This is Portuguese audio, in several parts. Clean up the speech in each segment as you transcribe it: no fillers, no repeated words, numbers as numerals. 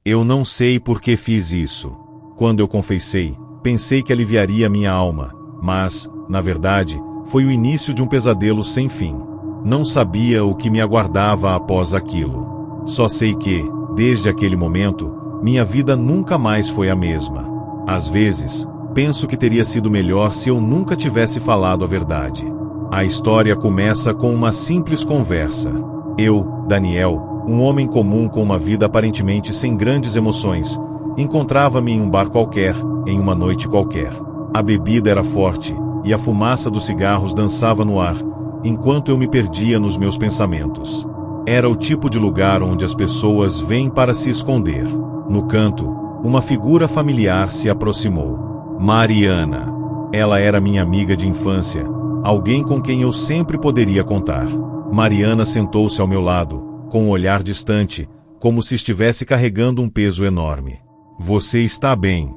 Eu não sei por que fiz isso. Quando eu confessei, pensei que aliviaria minha alma, mas, na verdade, foi o início de um pesadelo sem fim. Não sabia o que me aguardava após aquilo. Só sei que, desde aquele momento, minha vida nunca mais foi a mesma. Às vezes, penso que teria sido melhor se eu nunca tivesse falado a verdade. A história começa com uma simples conversa. Eu, Daniel, um homem comum com uma vida aparentemente sem grandes emoções, encontrava-me em um bar qualquer, em uma noite qualquer. A bebida era forte, e a fumaça dos cigarros dançava no ar, enquanto eu me perdia nos meus pensamentos. Era o tipo de lugar onde as pessoas vêm para se esconder. No canto, uma figura familiar se aproximou. Mariana. Ela era minha amiga de infância, alguém com quem eu sempre poderia contar. Mariana sentou-se ao meu lado, com um olhar distante, como se estivesse carregando um peso enorme. "Você está bem?"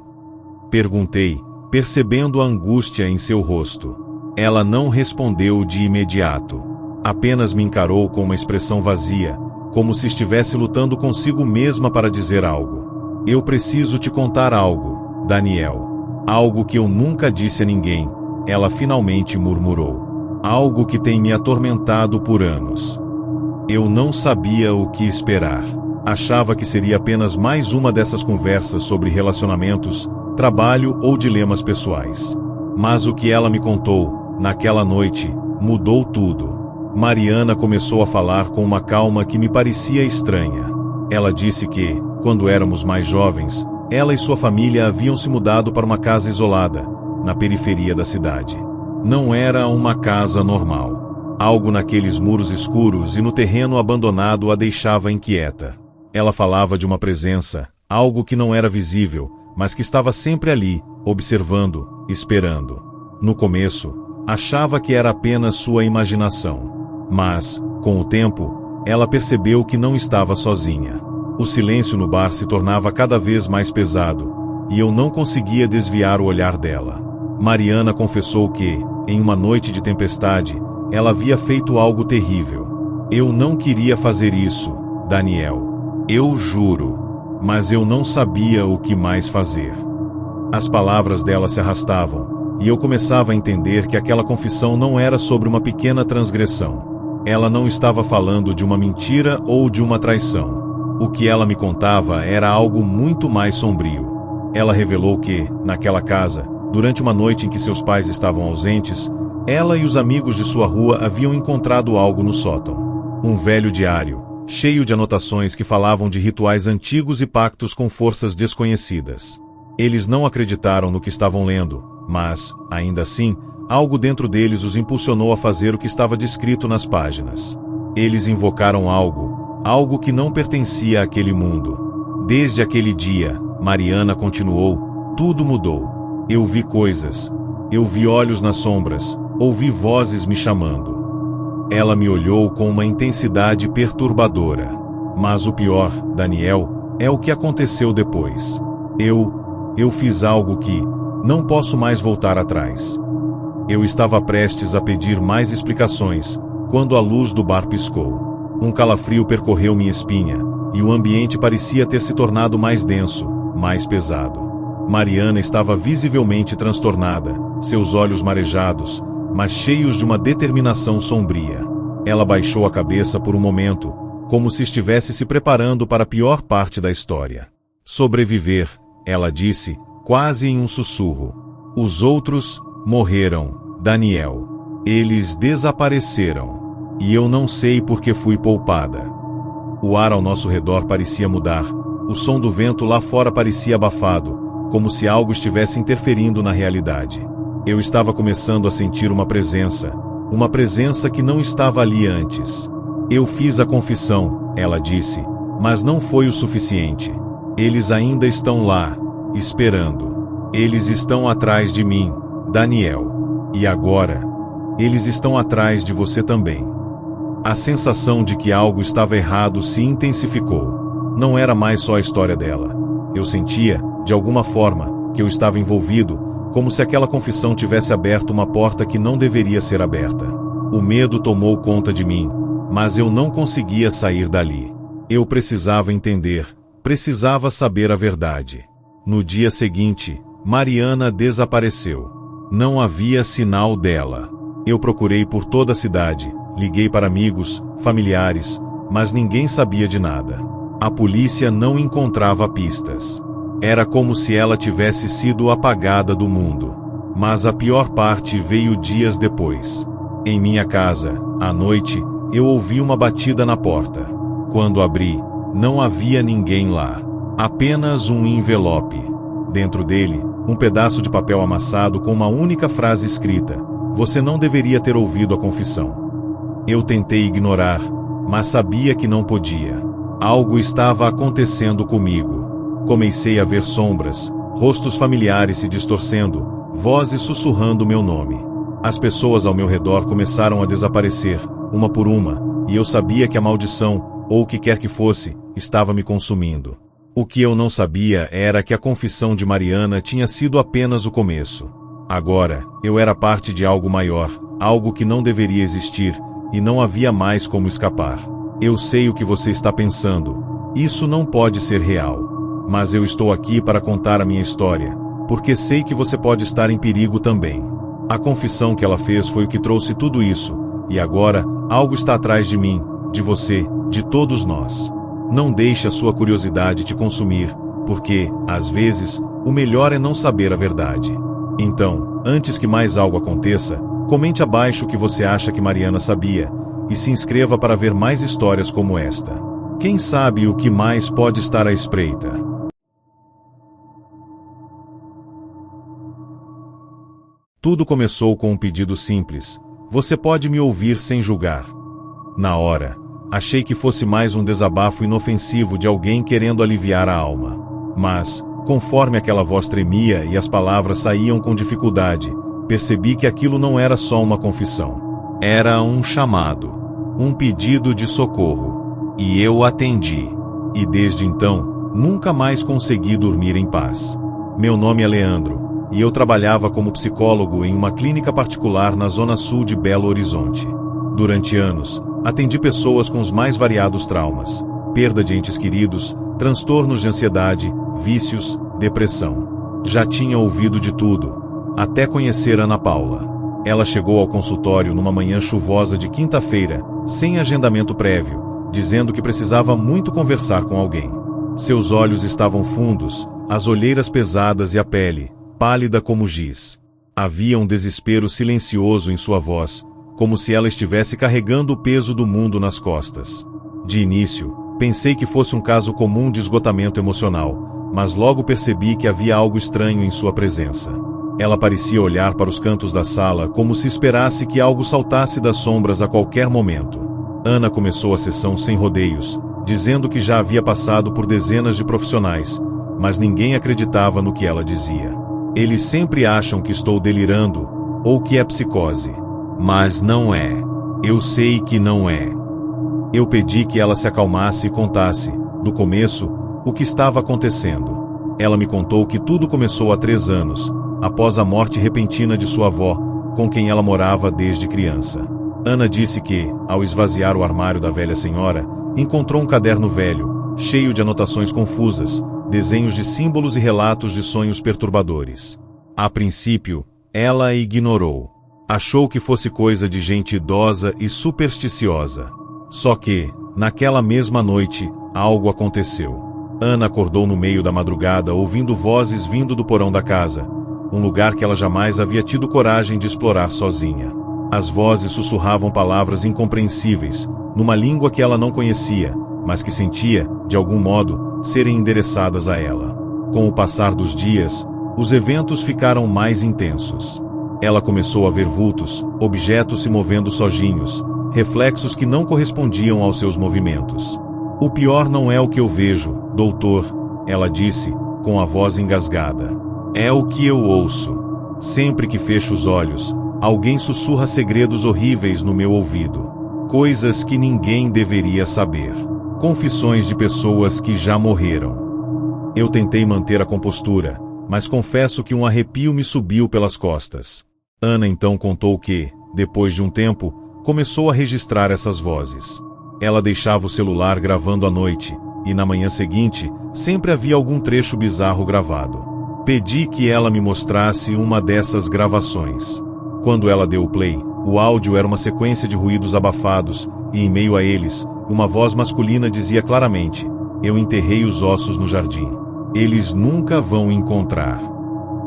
Perguntei, percebendo a angústia em seu rosto. Ela não respondeu de imediato. Apenas me encarou com uma expressão vazia, como se estivesse lutando consigo mesma para dizer algo. "Eu preciso te contar algo, Daniel. Algo que eu nunca disse a ninguém", ela finalmente murmurou. "Algo que tem me atormentado por anos." Eu não sabia o que esperar. Achava que seria apenas mais uma dessas conversas sobre relacionamentos, trabalho ou dilemas pessoais. Mas o que ela me contou, naquela noite, mudou tudo. Mariana começou a falar com uma calma que me parecia estranha. Ela disse que, quando éramos mais jovens, ela e sua família haviam se mudado para uma casa isolada, na periferia da cidade. Não era uma casa normal. Algo naqueles muros escuros e no terreno abandonado a deixava inquieta. Ela falava de uma presença, algo que não era visível, mas que estava sempre ali, observando, esperando. No começo, achava que era apenas sua imaginação. Mas, com o tempo, ela percebeu que não estava sozinha. O silêncio no bar se tornava cada vez mais pesado, e eu não conseguia desviar o olhar dela. Mariana confessou que, em uma noite de tempestade, ela havia feito algo terrível. "Eu não queria fazer isso, Daniel. Eu juro. Mas eu não sabia o que mais fazer." As palavras dela se arrastavam, e eu começava a entender que aquela confissão não era sobre uma pequena transgressão. Ela não estava falando de uma mentira ou de uma traição. O que ela me contava era algo muito mais sombrio. Ela revelou que, naquela casa, durante uma noite em que seus pais estavam ausentes, ela e os amigos de sua rua haviam encontrado algo no sótão. Um velho diário, cheio de anotações que falavam de rituais antigos e pactos com forças desconhecidas. Eles não acreditaram no que estavam lendo, mas, ainda assim, algo dentro deles os impulsionou a fazer o que estava descrito nas páginas. Eles invocaram algo que não pertencia àquele mundo. Desde aquele dia, Mariana continuou, tudo mudou. Eu vi coisas. Eu vi olhos nas sombras. Ouvi vozes me chamando. Ela me olhou com uma intensidade perturbadora. Mas o pior, Daniel, é o que aconteceu depois. Eu fiz algo que não posso mais voltar atrás. Eu estava prestes a pedir mais explicações, quando a luz do bar piscou. Um calafrio percorreu minha espinha, e o ambiente parecia ter se tornado mais denso, mais pesado. Mariana estava visivelmente transtornada, seus olhos marejados, mas cheios de uma determinação sombria. Ela baixou a cabeça por um momento, como se estivesse se preparando para a pior parte da história. "Sobreviver", ela disse, quase em um sussurro. "Os outros morreram, Daniel. Eles desapareceram. E eu não sei por que fui poupada." O ar ao nosso redor parecia mudar. O som do vento lá fora parecia abafado, como se algo estivesse interferindo na realidade. Eu estava começando a sentir uma presença que não estava ali antes. "Eu fiz a confissão", ela disse, "mas não foi o suficiente. Eles ainda estão lá, esperando. Eles estão atrás de mim, Daniel. E agora, eles estão atrás de você também." A sensação de que algo estava errado se intensificou. Não era mais só a história dela. Eu sentia, de alguma forma, que eu estava envolvido, como se aquela confissão tivesse aberto uma porta que não deveria ser aberta. O medo tomou conta de mim, mas eu não conseguia sair dali. Eu precisava entender, precisava saber a verdade. No dia seguinte, Mariana desapareceu. Não havia sinal dela. Eu procurei por toda a cidade, liguei para amigos, familiares, mas ninguém sabia de nada. A polícia não encontrava pistas. Era como se ela tivesse sido apagada do mundo. Mas a pior parte veio dias depois. Em minha casa, à noite, eu ouvi uma batida na porta. Quando abri, não havia ninguém lá. Apenas um envelope. Dentro dele, um pedaço de papel amassado com uma única frase escrita: "Você não deveria ter ouvido a confissão." Eu tentei ignorar, mas sabia que não podia. Algo estava acontecendo comigo. Comecei a ver sombras, rostos familiares se distorcendo, vozes sussurrando meu nome. As pessoas ao meu redor começaram a desaparecer, uma por uma, e eu sabia que a maldição, ou o que quer que fosse, estava me consumindo. O que eu não sabia era que a confissão de Mariana tinha sido apenas o começo. Agora, eu era parte de algo maior, algo que não deveria existir, e não havia mais como escapar. Eu sei o que você está pensando. Isso não pode ser real. Mas eu estou aqui para contar a minha história, porque sei que você pode estar em perigo também. A confissão que ela fez foi o que trouxe tudo isso, e agora, algo está atrás de mim, de você, de todos nós. Não deixe a sua curiosidade te consumir, porque, às vezes, o melhor é não saber a verdade. Então, antes que mais algo aconteça, comente abaixo o que você acha que Mariana sabia, e se inscreva para ver mais histórias como esta. Quem sabe o que mais pode estar à espreita? Tudo começou com um pedido simples: você pode me ouvir sem julgar. Na hora, achei que fosse mais um desabafo inofensivo de alguém querendo aliviar a alma. Mas, conforme aquela voz tremia e as palavras saíam com dificuldade, percebi que aquilo não era só uma confissão. Era um chamado, um pedido de socorro. E eu atendi. E desde então, nunca mais consegui dormir em paz. Meu nome é Leandro, e eu trabalhava como psicólogo em uma clínica particular na zona sul de Belo Horizonte. Durante anos, atendi pessoas com os mais variados traumas: perda de entes queridos, transtornos de ansiedade, vícios, depressão. Já tinha ouvido de tudo, até conhecer Ana Paula. Ela chegou ao consultório numa manhã chuvosa de quinta-feira, sem agendamento prévio, dizendo que precisava muito conversar com alguém. Seus olhos estavam fundos, as olheiras pesadas e a pele, pálida como giz. Havia um desespero silencioso em sua voz, como se ela estivesse carregando o peso do mundo nas costas. De início, pensei que fosse um caso comum de esgotamento emocional, mas logo percebi que havia algo estranho em sua presença. Ela parecia olhar para os cantos da sala como se esperasse que algo saltasse das sombras a qualquer momento. Ana começou a sessão sem rodeios, dizendo que já havia passado por dezenas de profissionais, mas ninguém acreditava no que ela dizia. Eles sempre acham que estou delirando, ou que é psicose. Mas não é. Eu sei que não é. Eu pedi que ela se acalmasse e contasse, do começo, o que estava acontecendo. Ela me contou que tudo começou há 3 anos, após a morte repentina de sua avó, com quem ela morava desde criança. Ana disse que, ao esvaziar o armário da velha senhora, encontrou um caderno velho, cheio de anotações confusas, desenhos de símbolos e relatos de sonhos perturbadores. A princípio, ela a ignorou. Achou que fosse coisa de gente idosa e supersticiosa. Só que, naquela mesma noite, algo aconteceu. Ana acordou no meio da madrugada ouvindo vozes vindo do porão da casa, um lugar que ela jamais havia tido coragem de explorar sozinha. As vozes sussurravam palavras incompreensíveis, numa língua que ela não conhecia, mas que sentia, de algum modo, serem endereçadas a ela. Com o passar dos dias, os eventos ficaram mais intensos. Ela começou a ver vultos, objetos se movendo sozinhos, reflexos que não correspondiam aos seus movimentos. "O pior não é o que eu vejo, doutor", ela disse, com a voz engasgada. "É o que eu ouço. Sempre que fecho os olhos, alguém sussurra segredos horríveis no meu ouvido. Coisas que ninguém deveria saber. Confissões de pessoas que já morreram." Eu tentei manter a compostura, mas confesso que um arrepio me subiu pelas costas. Ana então contou que, depois de um tempo, começou a registrar essas vozes. Ela deixava o celular gravando à noite, e na manhã seguinte, sempre havia algum trecho bizarro gravado. Pedi que ela me mostrasse uma dessas gravações. Quando ela deu o play, o áudio era uma sequência de ruídos abafados, e em meio a eles, uma voz masculina dizia claramente: "Eu enterrei os ossos no jardim. Eles nunca vão encontrar."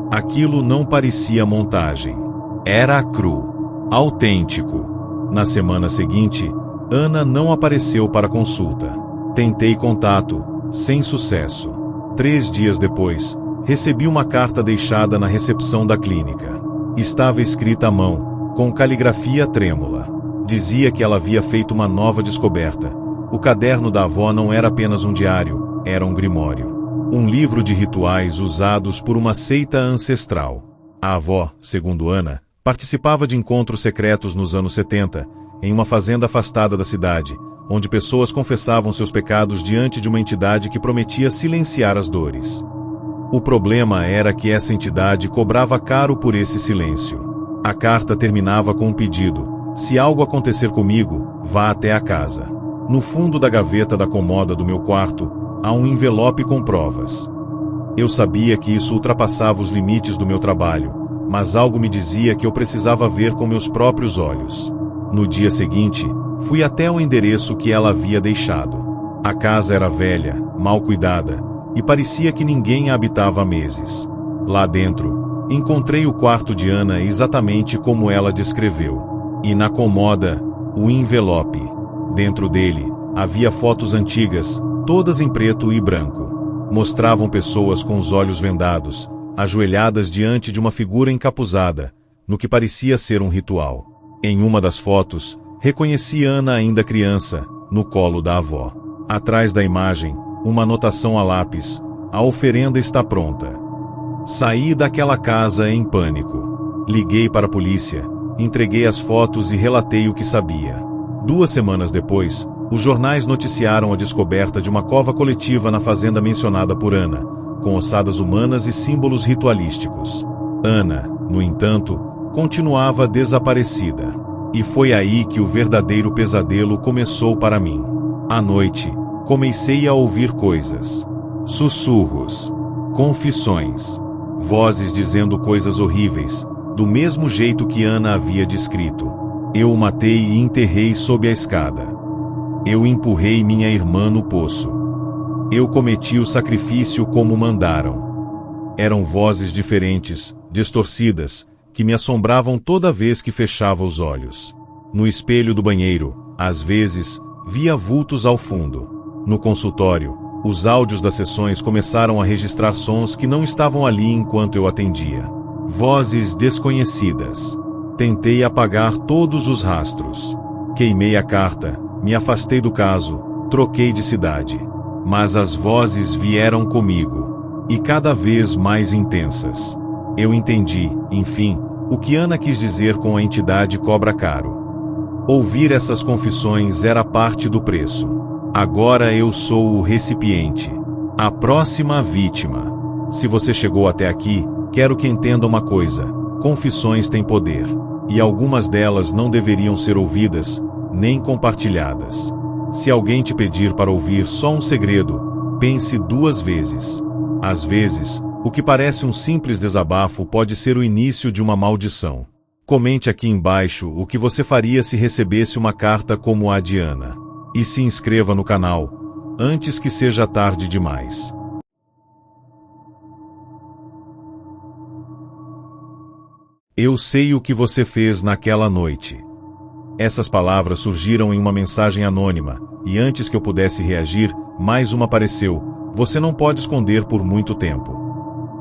Aquilo não parecia montagem. Era cru. Autêntico. Na semana seguinte, Ana não apareceu para consulta. Tentei contato, sem sucesso. 3 dias depois, recebi uma carta deixada na recepção da clínica. Estava escrita à mão, com caligrafia trêmula. Dizia que ela havia feito uma nova descoberta. O caderno da avó não era apenas um diário, era um grimório. Um livro de rituais usados por uma seita ancestral. A avó, segundo Ana, participava de encontros secretos nos anos 70, em uma fazenda afastada da cidade, onde pessoas confessavam seus pecados diante de uma entidade que prometia silenciar as dores. O problema era que essa entidade cobrava caro por esse silêncio. A carta terminava com um pedido: "Se algo acontecer comigo, vá até a casa." No fundo da gaveta da comoda do meu quarto, há um envelope com provas. Eu sabia que isso ultrapassava os limites do meu trabalho, mas algo me dizia que eu precisava ver com meus próprios olhos. No dia seguinte, fui até o endereço que ela havia deixado. A casa era velha, mal cuidada, e parecia que ninguém a habitava há meses. Lá dentro, encontrei o quarto de Ana exatamente como ela descreveu. E na comoda, o envelope. Dentro dele, havia fotos antigas, todas em preto e branco. Mostravam pessoas com os olhos vendados, ajoelhadas diante de uma figura encapuzada, no que parecia ser um ritual. Em uma das fotos, reconheci Ana ainda criança, no colo da avó. Atrás da imagem, uma anotação a lápis: "A oferenda está pronta." Saí daquela casa em pânico. Liguei para a polícia, entreguei as fotos e relatei o que sabia. 2 semanas depois, os jornais noticiaram a descoberta de uma cova coletiva na fazenda mencionada por Ana, com ossadas humanas e símbolos ritualísticos. Ana, no entanto, continuava desaparecida. E foi aí que o verdadeiro pesadelo começou para mim. À noite, comecei a ouvir coisas. Sussurros. Confissões. Vozes dizendo coisas horríveis, do mesmo jeito que Ana havia descrito. Eu o matei e enterrei sob a escada. Eu empurrei minha irmã no poço. Eu cometi o sacrifício como mandaram. Eram vozes diferentes, distorcidas, que me assombravam toda vez que fechava os olhos. No espelho do banheiro, às vezes, via vultos ao fundo. No consultório, os áudios das sessões começaram a registrar sons que não estavam ali enquanto eu atendia. Vozes desconhecidas. Tentei apagar todos os rastros. Queimei a carta, me afastei do caso, troquei de cidade. Mas as vozes vieram comigo. E cada vez mais intensas. Eu entendi, enfim, o que Ana quis dizer com a entidade cobra caro. Ouvir essas confissões era parte do preço. Agora eu sou o recipiente. A próxima vítima. Se você chegou até aqui, quero que entenda uma coisa: confissões têm poder. E algumas delas não deveriam ser ouvidas, nem compartilhadas. Se alguém te pedir para ouvir só um segredo, pense 2 vezes. Às vezes, o que parece um simples desabafo pode ser o início de uma maldição. Comente aqui embaixo o que você faria se recebesse uma carta como a de Ana. E se inscreva no canal, antes que seja tarde demais. Eu sei o que você fez naquela noite. Essas palavras surgiram em uma mensagem anônima, e antes que eu pudesse reagir, mais uma apareceu: "Você não pode esconder por muito tempo."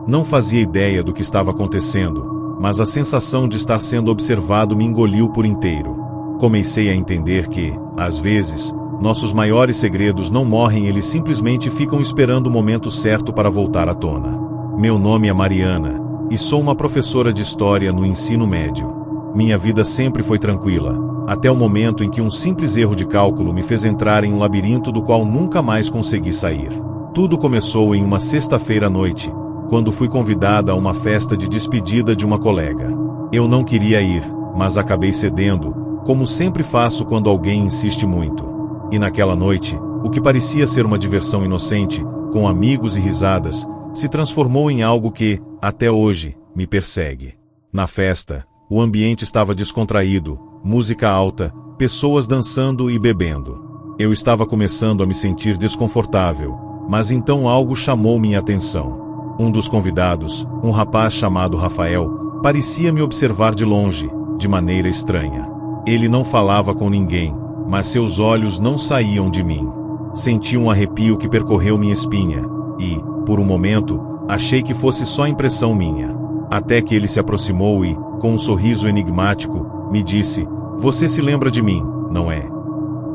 Não fazia ideia do que estava acontecendo, mas a sensação de estar sendo observado me engoliu por inteiro. Comecei a entender que, às vezes, nossos maiores segredos não morrem, eles simplesmente ficam esperando o momento certo para voltar à tona. Meu nome é Mariana, e sou uma professora de história no ensino médio. Minha vida sempre foi tranquila, até o momento em que um simples erro de cálculo me fez entrar em um labirinto do qual nunca mais consegui sair. Tudo começou em uma sexta-feira à noite, quando fui convidada a uma festa de despedida de uma colega. Eu não queria ir, mas acabei cedendo, como sempre faço quando alguém insiste muito. E naquela noite, o que parecia ser uma diversão inocente, com amigos e risadas, se transformou em algo que, até hoje, me persegue. Na festa, o ambiente estava descontraído, música alta, pessoas dançando e bebendo. Eu estava começando a me sentir desconfortável, mas então algo chamou minha atenção. Um dos convidados, um rapaz chamado Rafael, parecia me observar de longe, de maneira estranha. Ele não falava com ninguém, mas seus olhos não saíam de mim. Senti um arrepio que percorreu minha espinha, e, por um momento, achei que fosse só impressão minha. Até que ele se aproximou e, com um sorriso enigmático, me disse: "Você se lembra de mim, não é?"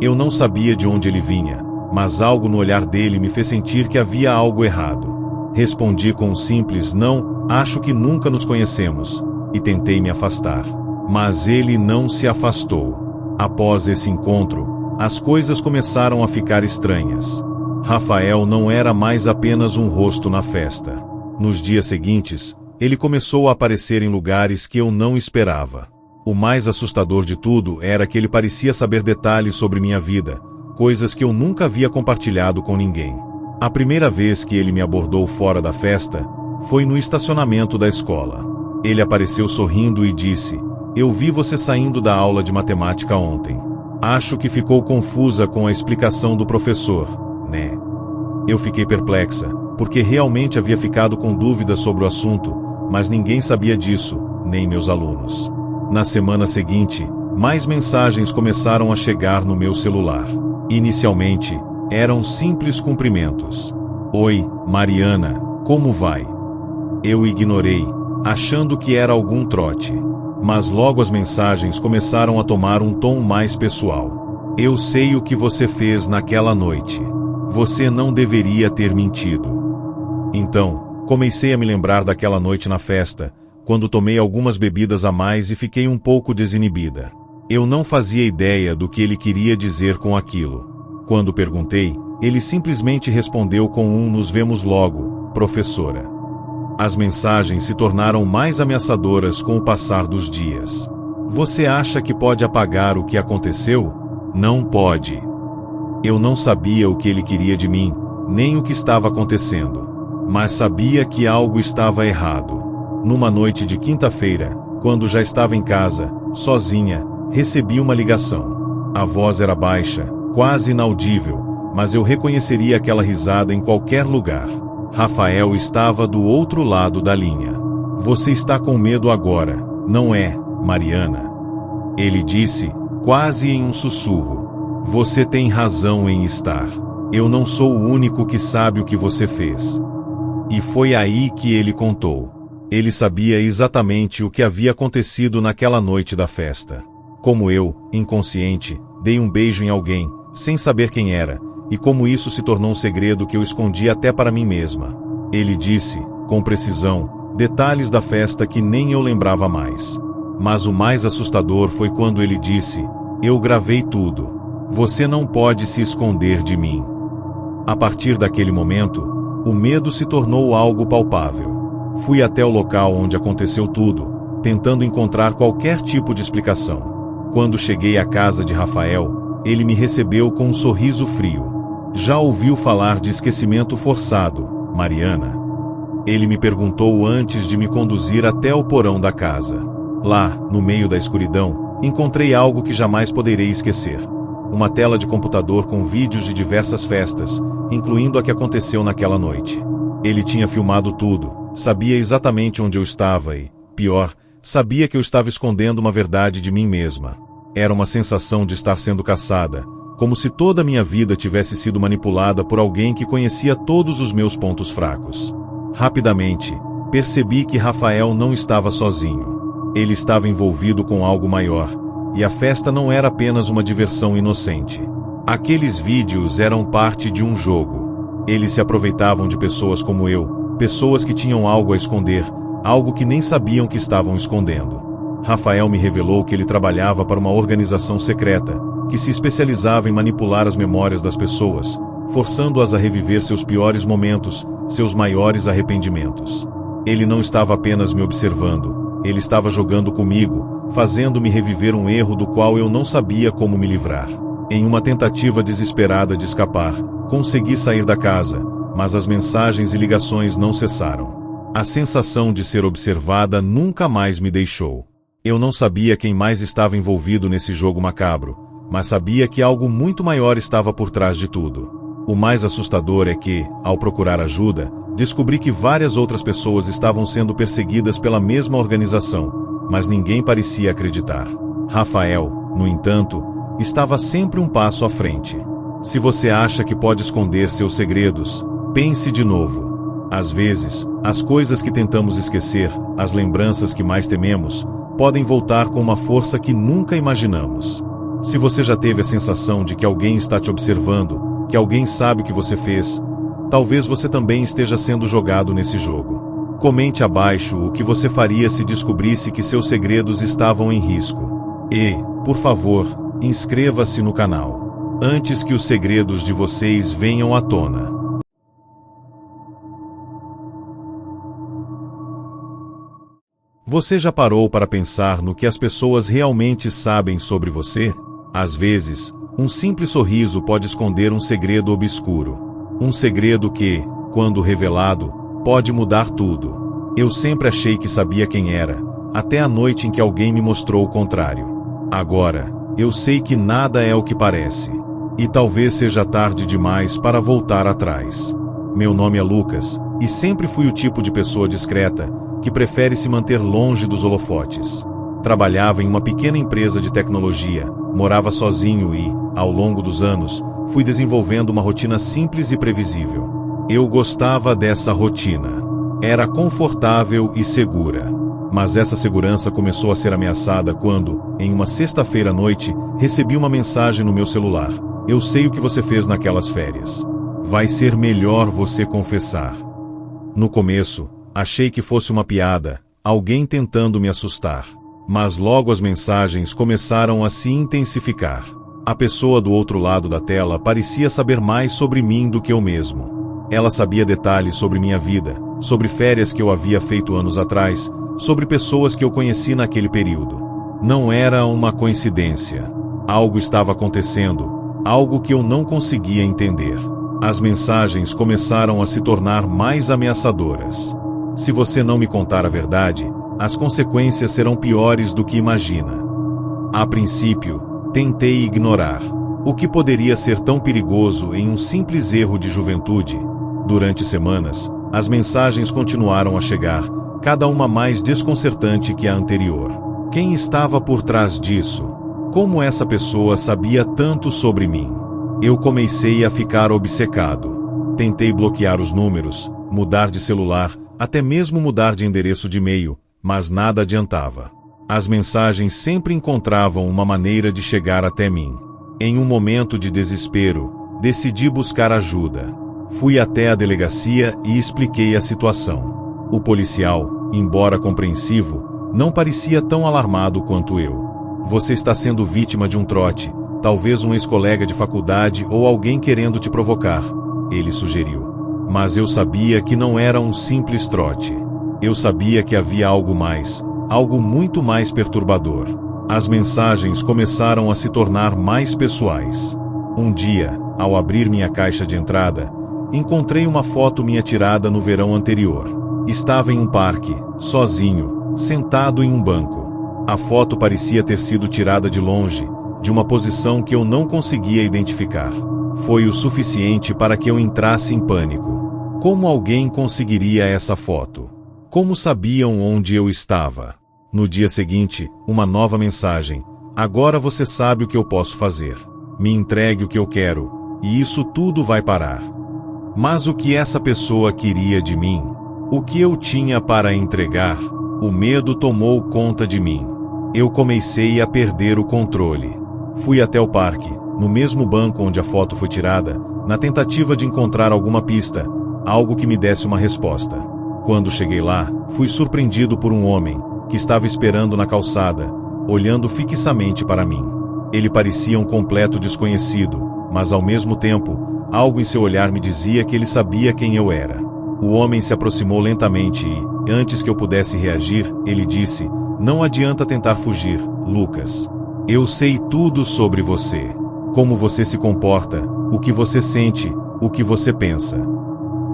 Eu não sabia de onde ele vinha, mas algo no olhar dele me fez sentir que havia algo errado. Respondi com um simples "não, acho que nunca nos conhecemos", e tentei me afastar. Mas ele não se afastou. Após esse encontro, as coisas começaram a ficar estranhas. Rafael não era mais apenas um rosto na festa. Nos dias seguintes, ele começou a aparecer em lugares que eu não esperava. O mais assustador de tudo era que ele parecia saber detalhes sobre minha vida, coisas que eu nunca havia compartilhado com ninguém. A primeira vez que ele me abordou fora da festa foi no estacionamento da escola. Ele apareceu sorrindo e disse: "Eu vi você saindo da aula de matemática ontem. Acho que ficou confusa com a explicação do professor, né?" Eu fiquei perplexa, porque realmente havia ficado com dúvidas sobre o assunto, mas ninguém sabia disso, nem meus alunos. Na semana seguinte, mais mensagens começaram a chegar no meu celular. Inicialmente, eram simples cumprimentos. "Oi, Mariana, como vai?" Eu ignorei, achando que era algum trote. Mas logo as mensagens começaram a tomar um tom mais pessoal. "Eu sei o que você fez naquela noite. Você não deveria ter mentido." Então, comecei a me lembrar daquela noite na festa, quando tomei algumas bebidas a mais e fiquei um pouco desinibida. Eu não fazia ideia do que ele queria dizer com aquilo. Quando perguntei, ele simplesmente respondeu com um "nos vemos logo, professora." As mensagens se tornaram mais ameaçadoras com o passar dos dias. "Você acha que pode apagar o que aconteceu? Não pode." Eu não sabia o que ele queria de mim, nem o que estava acontecendo. Mas sabia que algo estava errado. Numa noite de quinta-feira, quando já estava em casa, sozinha, recebi uma ligação. A voz era baixa, quase inaudível, mas eu reconheceria aquela risada em qualquer lugar. Rafael estava do outro lado da linha. "Você está com medo agora, não é, Mariana?" Ele disse, quase em um sussurro. "Você tem razão em estar. Eu não sou o único que sabe o que você fez." E foi aí que ele contou. Ele sabia exatamente o que havia acontecido naquela noite da festa. Como eu, inconsciente, dei um beijo em alguém, sem saber quem era, e como isso se tornou um segredo que eu escondi até para mim mesma. Ele disse, com precisão, detalhes da festa que nem eu lembrava mais. Mas o mais assustador foi quando ele disse: "Eu gravei tudo. Você não pode se esconder de mim." A partir daquele momento, o medo se tornou algo palpável. Fui até o local onde aconteceu tudo, tentando encontrar qualquer tipo de explicação. Quando cheguei à casa de Rafael, ele me recebeu com um sorriso frio. "Já ouviu falar de esquecimento forçado, Mariana?" Ele me perguntou antes de me conduzir até o porão da casa. Lá, no meio da escuridão, encontrei algo que jamais poderei esquecer. Uma tela de computador com vídeos de diversas festas, incluindo a que aconteceu naquela noite. Ele tinha filmado tudo, sabia exatamente onde eu estava e, pior, sabia que eu estava escondendo uma verdade de mim mesma. Era uma sensação de estar sendo caçada, como se toda a minha vida tivesse sido manipulada por alguém que conhecia todos os meus pontos fracos. Rapidamente, percebi que Rafael não estava sozinho. Ele estava envolvido com algo maior, e a festa não era apenas uma diversão inocente. Aqueles vídeos eram parte de um jogo. Eles se aproveitavam de pessoas como eu, pessoas que tinham algo a esconder, algo que nem sabiam que estavam escondendo. Rafael me revelou que ele trabalhava para uma organização secreta, que se especializava em manipular as memórias das pessoas, forçando-as a reviver seus piores momentos, seus maiores arrependimentos. Ele não estava apenas me observando, ele estava jogando comigo, fazendo-me reviver um erro do qual eu não sabia como me livrar. Em uma tentativa desesperada de escapar, consegui sair da casa, mas as mensagens e ligações não cessaram. A sensação de ser observada nunca mais me deixou. Eu não sabia quem mais estava envolvido nesse jogo macabro, mas sabia que algo muito maior estava por trás de tudo. O mais assustador é que, ao procurar ajuda, descobri que várias outras pessoas estavam sendo perseguidas pela mesma organização, mas ninguém parecia acreditar. Rafael, no entanto, estava sempre um passo à frente. Se você acha que pode esconder seus segredos, pense de novo. Às vezes, as coisas que tentamos esquecer, as lembranças que mais tememos, podem voltar com uma força que nunca imaginamos. Se você já teve a sensação de que alguém está te observando, que alguém sabe o que você fez, talvez você também esteja sendo jogado nesse jogo. Comente abaixo o que você faria se descobrisse que seus segredos estavam em risco. E, por favor, inscreva-se no canal, antes que os segredos de vocês venham à tona. Você já parou para pensar no que as pessoas realmente sabem sobre você? Às vezes, um simples sorriso pode esconder um segredo obscuro. Um segredo que, quando revelado, pode mudar tudo. Eu sempre achei que sabia quem era, até a noite em que alguém me mostrou o contrário. Agora, eu sei que nada é o que parece. E talvez seja tarde demais para voltar atrás. Meu nome é Lucas, e sempre fui o tipo de pessoa discreta, que prefere se manter longe dos holofotes. Trabalhava em uma pequena empresa de tecnologia, morava sozinho e, ao longo dos anos, fui desenvolvendo uma rotina simples e previsível. Eu gostava dessa rotina. Era confortável e segura. Mas essa segurança começou a ser ameaçada quando, em uma sexta-feira à noite, recebi uma mensagem no meu celular. Eu sei o que você fez naquelas férias. Vai ser melhor você confessar. No começo, achei que fosse uma piada, alguém tentando me assustar. Mas logo as mensagens começaram a se intensificar. A pessoa do outro lado da tela parecia saber mais sobre mim do que eu mesmo. Ela sabia detalhes sobre minha vida, sobre férias que eu havia feito anos atrás, sobre pessoas que eu conheci naquele período. Não era uma coincidência. Algo estava acontecendo, algo que eu não conseguia entender. As mensagens começaram a se tornar mais ameaçadoras. Se você não me contar a verdade, as consequências serão piores do que imagina. A princípio, tentei ignorar. O que poderia ser tão perigoso em um simples erro de juventude? Durante semanas, as mensagens continuaram a chegar, cada uma mais desconcertante que a anterior. Quem estava por trás disso? Como essa pessoa sabia tanto sobre mim? Eu comecei a ficar obcecado. Tentei bloquear os números, mudar de celular, até mesmo mudar de endereço de e-mail, mas nada adiantava. As mensagens sempre encontravam uma maneira de chegar até mim. Em um momento de desespero, decidi buscar ajuda. Fui até a delegacia e expliquei a situação. O policial, embora compreensivo, não parecia tão alarmado quanto eu. Você está sendo vítima de um trote, talvez um ex-colega de faculdade ou alguém querendo te provocar, ele sugeriu. Mas eu sabia que não era um simples trote. Eu sabia que havia algo mais, algo muito mais perturbador. As mensagens começaram a se tornar mais pessoais. Um dia, ao abrir minha caixa de entrada, encontrei uma foto minha tirada no verão anterior. Estava em um parque, sozinho, sentado em um banco. A foto parecia ter sido tirada de longe, de uma posição que eu não conseguia identificar. Foi o suficiente para que eu entrasse em pânico. Como alguém conseguiria essa foto? Como sabiam onde eu estava? No dia seguinte, uma nova mensagem. Agora você sabe o que eu posso fazer. Me entregue o que eu quero, e isso tudo vai parar. Mas o que essa pessoa queria de mim? O que eu tinha para entregar? O medo tomou conta de mim. Eu comecei a perder o controle. Fui até o parque, no mesmo banco onde a foto foi tirada, na tentativa de encontrar alguma pista, algo que me desse uma resposta. Quando cheguei lá, fui surpreendido por um homem, que estava esperando na calçada, olhando fixamente para mim. Ele parecia um completo desconhecido, mas ao mesmo tempo, algo em seu olhar me dizia que ele sabia quem eu era. O homem se aproximou lentamente e, antes que eu pudesse reagir, ele disse: "Não adianta tentar fugir, Lucas. Eu sei tudo sobre você. Como você se comporta, o que você sente, o que você pensa."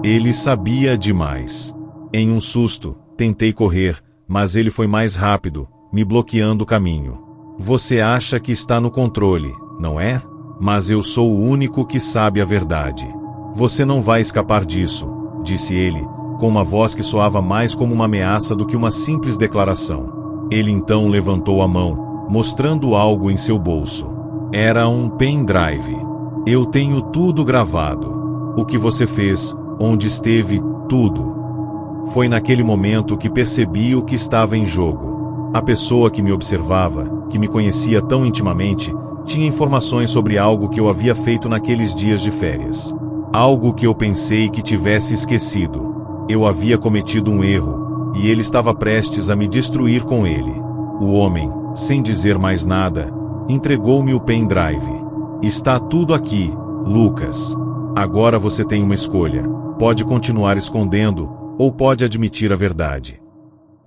Ele sabia demais. Em um susto, tentei correr, mas ele foi mais rápido, me bloqueando o caminho. "Você acha que está no controle, não é? Mas eu sou o único que sabe a verdade. Você não vai escapar disso", disse ele, com uma voz que soava mais como uma ameaça do que uma simples declaração. Ele então levantou a mão, mostrando algo em seu bolso. Era um pendrive. "Eu tenho tudo gravado. O que você fez, onde esteve, tudo." Foi naquele momento que percebi o que estava em jogo. A pessoa que me observava, que me conhecia tão intimamente, tinha informações sobre algo que eu havia feito naqueles dias de férias. Algo que eu pensei que tivesse esquecido. Eu havia cometido um erro, e ele estava prestes a me destruir com ele. O homem, sem dizer mais nada, entregou-me o pendrive. "Está tudo aqui, Lucas. Agora você tem uma escolha. Pode continuar escondendo, ou pode admitir a verdade."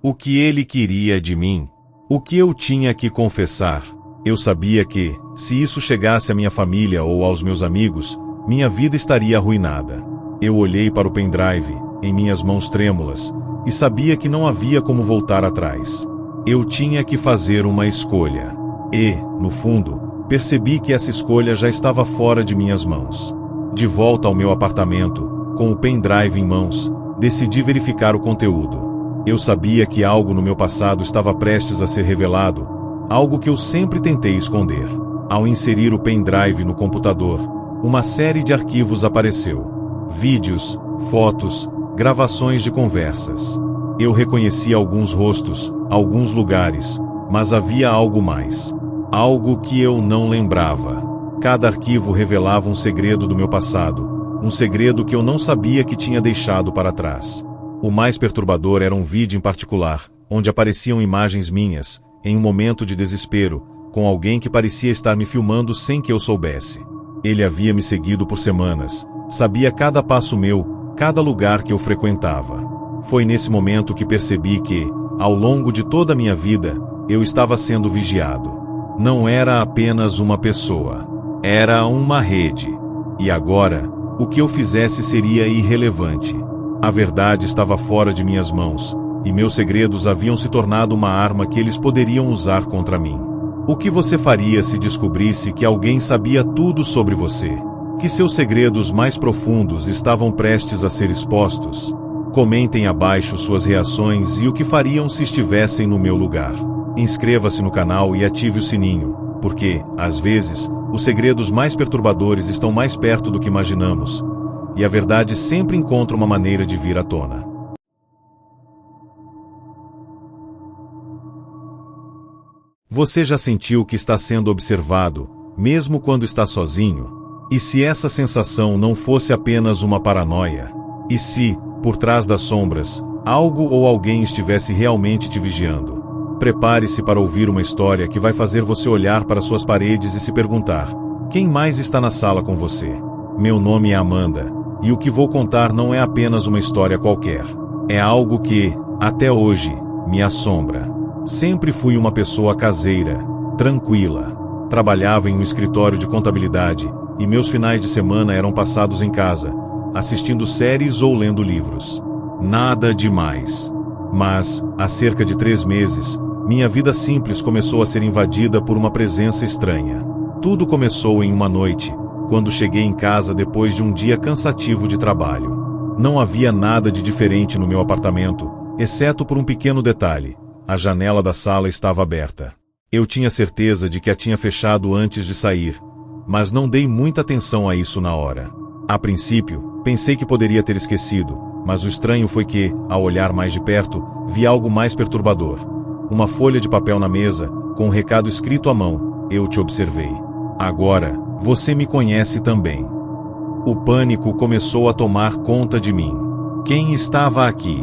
O que ele queria de mim? O que eu tinha que confessar? Eu sabia que, se isso chegasse à minha família ou aos meus amigos, minha vida estaria arruinada. Eu olhei para o pendrive, em minhas mãos trêmulas, e sabia que não havia como voltar atrás. Eu tinha que fazer uma escolha. E, no fundo, percebi que essa escolha já estava fora de minhas mãos. De volta ao meu apartamento, com o pendrive em mãos, decidi verificar o conteúdo. Eu sabia que algo no meu passado estava prestes a ser revelado, algo que eu sempre tentei esconder. Ao inserir o pendrive no computador, uma série de arquivos apareceu. Vídeos, fotos, gravações de conversas. Eu reconheci alguns rostos, alguns lugares, mas havia algo mais. Algo que eu não lembrava. Cada arquivo revelava um segredo do meu passado, um segredo que eu não sabia que tinha deixado para trás. O mais perturbador era um vídeo em particular, onde apareciam imagens minhas, em um momento de desespero, com alguém que parecia estar me filmando sem que eu soubesse. Ele havia me seguido por semanas, sabia cada passo meu, cada lugar que eu frequentava. Foi nesse momento que percebi que, ao longo de toda a minha vida, eu estava sendo vigiado. Não era apenas uma pessoa, era uma rede. E agora, o que eu fizesse seria irrelevante. A verdade estava fora de minhas mãos, e meus segredos haviam se tornado uma arma que eles poderiam usar contra mim. O que você faria se descobrisse que alguém sabia tudo sobre você? Que seus segredos mais profundos estavam prestes a ser expostos? Comentem abaixo suas reações e o que fariam se estivessem no meu lugar. Inscreva-se no canal e ative o sininho, porque, às vezes, os segredos mais perturbadores estão mais perto do que imaginamos. E a verdade sempre encontra uma maneira de vir à tona. Você já sentiu que está sendo observado, mesmo quando está sozinho? E se essa sensação não fosse apenas uma paranoia? E se, por trás das sombras, algo ou alguém estivesse realmente te vigiando? Prepare-se para ouvir uma história que vai fazer você olhar para suas paredes e se perguntar: quem mais está na sala com você? Meu nome é Amanda. E o que vou contar não é apenas uma história qualquer. É algo que, até hoje, me assombra. Sempre fui uma pessoa caseira, tranquila. Trabalhava em um escritório de contabilidade, e meus finais de semana eram passados em casa, assistindo séries ou lendo livros. Nada demais. Mas, há cerca de 3 meses, minha vida simples começou a ser invadida por uma presença estranha. Tudo começou em uma noite, quando cheguei em casa depois de um dia cansativo de trabalho. Não havia nada de diferente no meu apartamento, exceto por um pequeno detalhe: a janela da sala estava aberta. Eu tinha certeza de que a tinha fechado antes de sair, mas não dei muita atenção a isso na hora. A princípio, pensei que poderia ter esquecido, mas o estranho foi que, ao olhar mais de perto, vi algo mais perturbador. Uma folha de papel na mesa, com um recado escrito à mão: "Eu te observei. Agora, você me conhece também." O pânico começou a tomar conta de mim. Quem estava aqui?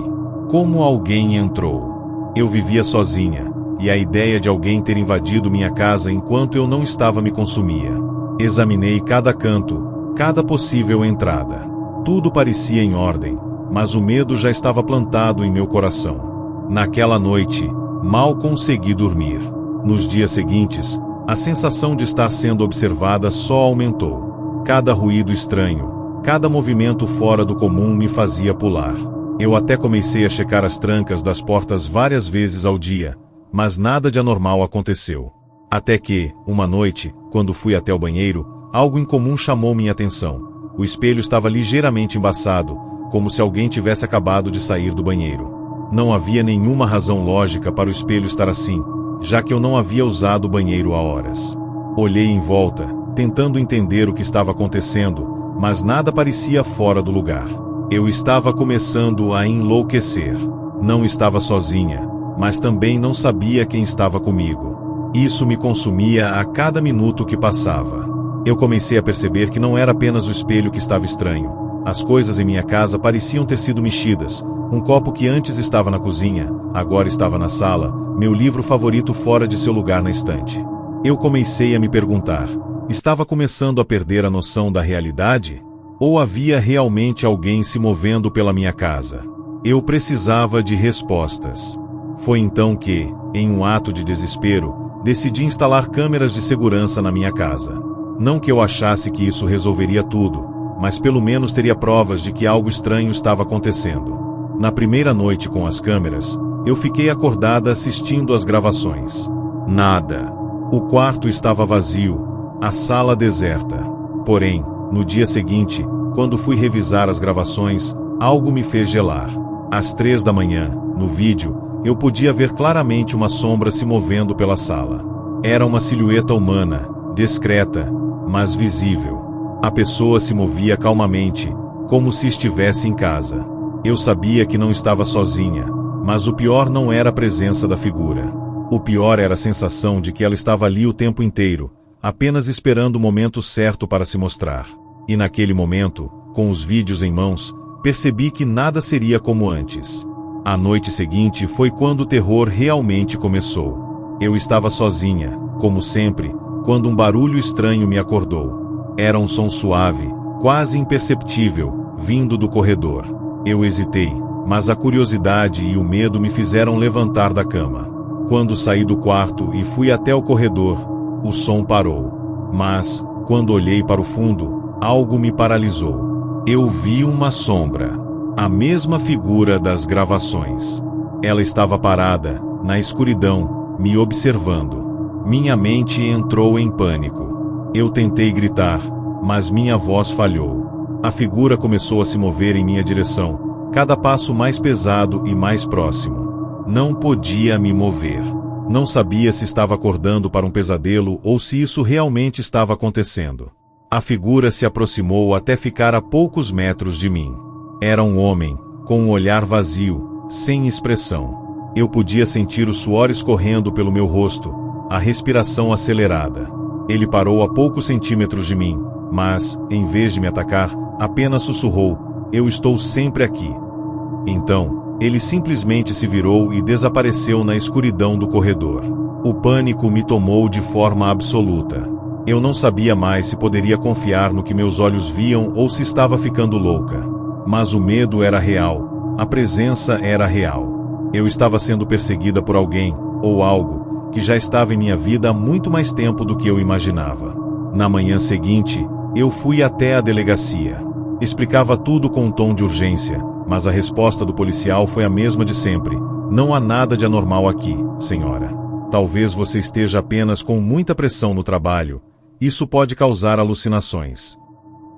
Como alguém entrou? Eu vivia sozinha, e a ideia de alguém ter invadido minha casa enquanto eu não estava me consumia. Examinei cada canto, cada possível entrada. Tudo parecia em ordem, mas o medo já estava plantado em meu coração. Naquela noite, mal consegui dormir. Nos dias seguintes, a sensação de estar sendo observada só aumentou. Cada ruído estranho, cada movimento fora do comum me fazia pular. Eu até comecei a checar as trancas das portas várias vezes ao dia, mas nada de anormal aconteceu. Até que, uma noite, quando fui até o banheiro, algo incomum chamou minha atenção. O espelho estava ligeiramente embaçado, como se alguém tivesse acabado de sair do banheiro. Não havia nenhuma razão lógica para o espelho estar assim, já que eu não havia usado o banheiro há horas. Olhei em volta, tentando entender o que estava acontecendo, mas nada parecia fora do lugar. Eu estava começando a enlouquecer. Não estava sozinha, mas também não sabia quem estava comigo. Isso me consumia a cada minuto que passava. Eu comecei a perceber que não era apenas o espelho que estava estranho. As coisas em minha casa pareciam ter sido mexidas. Um copo que antes estava na cozinha, agora estava na sala, meu livro favorito fora de seu lugar na estante. Eu comecei a me perguntar, estava começando a perder a noção da realidade? Ou havia realmente alguém se movendo pela minha casa? Eu precisava de respostas. Foi então que, em um ato de desespero, decidi instalar câmeras de segurança na minha casa. Não que eu achasse que isso resolveria tudo, mas pelo menos teria provas de que algo estranho estava acontecendo. Na primeira noite com as câmeras, eu fiquei acordada assistindo às gravações. Nada. O quarto estava vazio, a sala deserta. Porém, no dia seguinte, quando fui revisar as gravações, algo me fez gelar. Às 3 da manhã, no vídeo, eu podia ver claramente uma sombra se movendo pela sala. Era uma silhueta humana, discreta, mas visível. A pessoa se movia calmamente, como se estivesse em casa. Eu sabia que não estava sozinha, mas o pior não era a presença da figura. O pior era a sensação de que ela estava ali o tempo inteiro, apenas esperando o momento certo para se mostrar. E naquele momento, com os vídeos em mãos, percebi que nada seria como antes. A noite seguinte foi quando o terror realmente começou. Eu estava sozinha, como sempre, quando um barulho estranho me acordou. Era um som suave, quase imperceptível, vindo do corredor. Eu hesitei, mas a curiosidade e o medo me fizeram levantar da cama. Quando saí do quarto e fui até o corredor, o som parou. Mas, quando olhei para o fundo, algo me paralisou. Eu vi uma sombra. A mesma figura das gravações. Ela estava parada, na escuridão, me observando. Minha mente entrou em pânico. Eu tentei gritar, mas minha voz falhou. A figura começou a se mover em minha direção, cada passo mais pesado e mais próximo. Não podia me mover. Não sabia se estava acordando para um pesadelo ou se isso realmente estava acontecendo. A figura se aproximou até ficar a poucos metros de mim. Era um homem, com um olhar vazio, sem expressão. Eu podia sentir o suor escorrendo pelo meu rosto, a respiração acelerada. Ele parou a poucos centímetros de mim, mas, em vez de me atacar, apenas sussurrou: "Eu estou sempre aqui." Então, ele simplesmente se virou e desapareceu na escuridão do corredor. O pânico me tomou de forma absoluta. Eu não sabia mais se poderia confiar no que meus olhos viam ou se estava ficando louca. Mas o medo era real, a presença era real. Eu estava sendo perseguida por alguém, ou algo, que já estava em minha vida há muito mais tempo do que eu imaginava. Na manhã seguinte, eu fui até a delegacia. Explicava tudo com um tom de urgência, mas a resposta do policial foi a mesma de sempre: "Não há nada de anormal aqui, senhora. Talvez você esteja apenas com muita pressão no trabalho. Isso pode causar alucinações."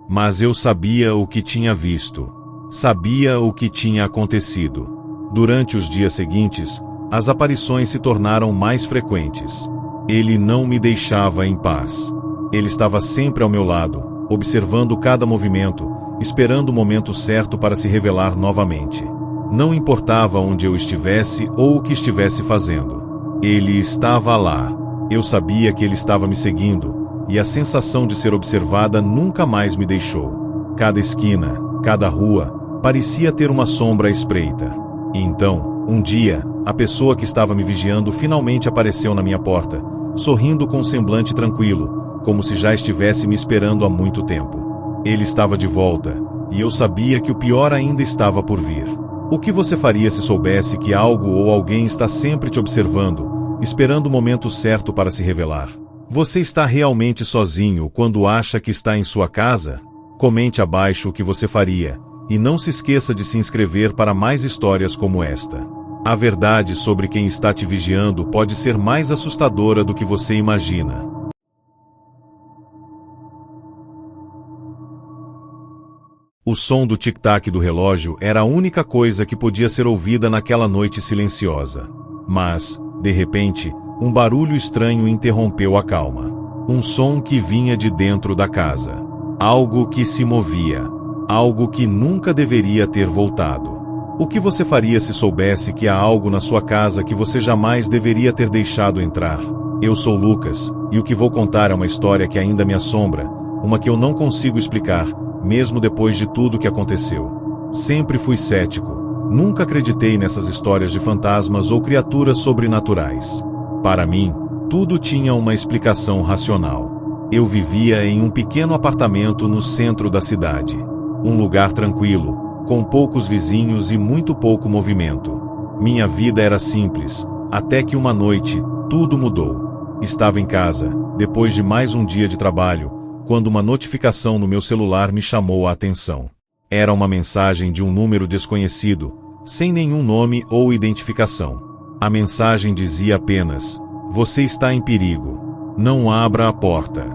Mas eu sabia o que tinha visto. Sabia o que tinha acontecido. Durante os dias seguintes, as aparições se tornaram mais frequentes. Ele não me deixava em paz. Ele estava sempre ao meu lado, observando cada movimento, esperando o momento certo para se revelar novamente. Não importava onde eu estivesse ou o que estivesse fazendo. Ele estava lá. Eu sabia que ele estava me seguindo, e a sensação de ser observada nunca mais me deixou. Cada esquina, cada rua, parecia ter uma sombra à espreita. E então, um dia, a pessoa que estava me vigiando finalmente apareceu na minha porta, sorrindo com um semblante tranquilo, como se já estivesse me esperando há muito tempo. Ele estava de volta, e eu sabia que o pior ainda estava por vir. O que você faria se soubesse que algo ou alguém está sempre te observando, esperando o momento certo para se revelar? Você está realmente sozinho quando acha que está em sua casa? Comente abaixo o que você faria, e não se esqueça de se inscrever para mais histórias como esta. A verdade sobre quem está te vigiando pode ser mais assustadora do que você imagina. O som do tic-tac do relógio era a única coisa que podia ser ouvida naquela noite silenciosa. Mas, de repente, um barulho estranho interrompeu a calma. Um som que vinha de dentro da casa. Algo que se movia. Algo que nunca deveria ter voltado. O que você faria se soubesse que há algo na sua casa que você jamais deveria ter deixado entrar? Eu sou Lucas, e o que vou contar é uma história que ainda me assombra, uma que eu não consigo explicar, mesmo depois de tudo que aconteceu. Sempre fui cético. Nunca acreditei nessas histórias de fantasmas ou criaturas sobrenaturais. Para mim, tudo tinha uma explicação racional. Eu vivia em um pequeno apartamento no centro da cidade. Um lugar tranquilo, com poucos vizinhos e muito pouco movimento. Minha vida era simples, até que uma noite, tudo mudou. Estava em casa, depois de mais um dia de trabalho, quando uma notificação no meu celular me chamou a atenção. Era uma mensagem de um número desconhecido, sem nenhum nome ou identificação. A mensagem dizia apenas: "Você está em perigo. Não abra a porta."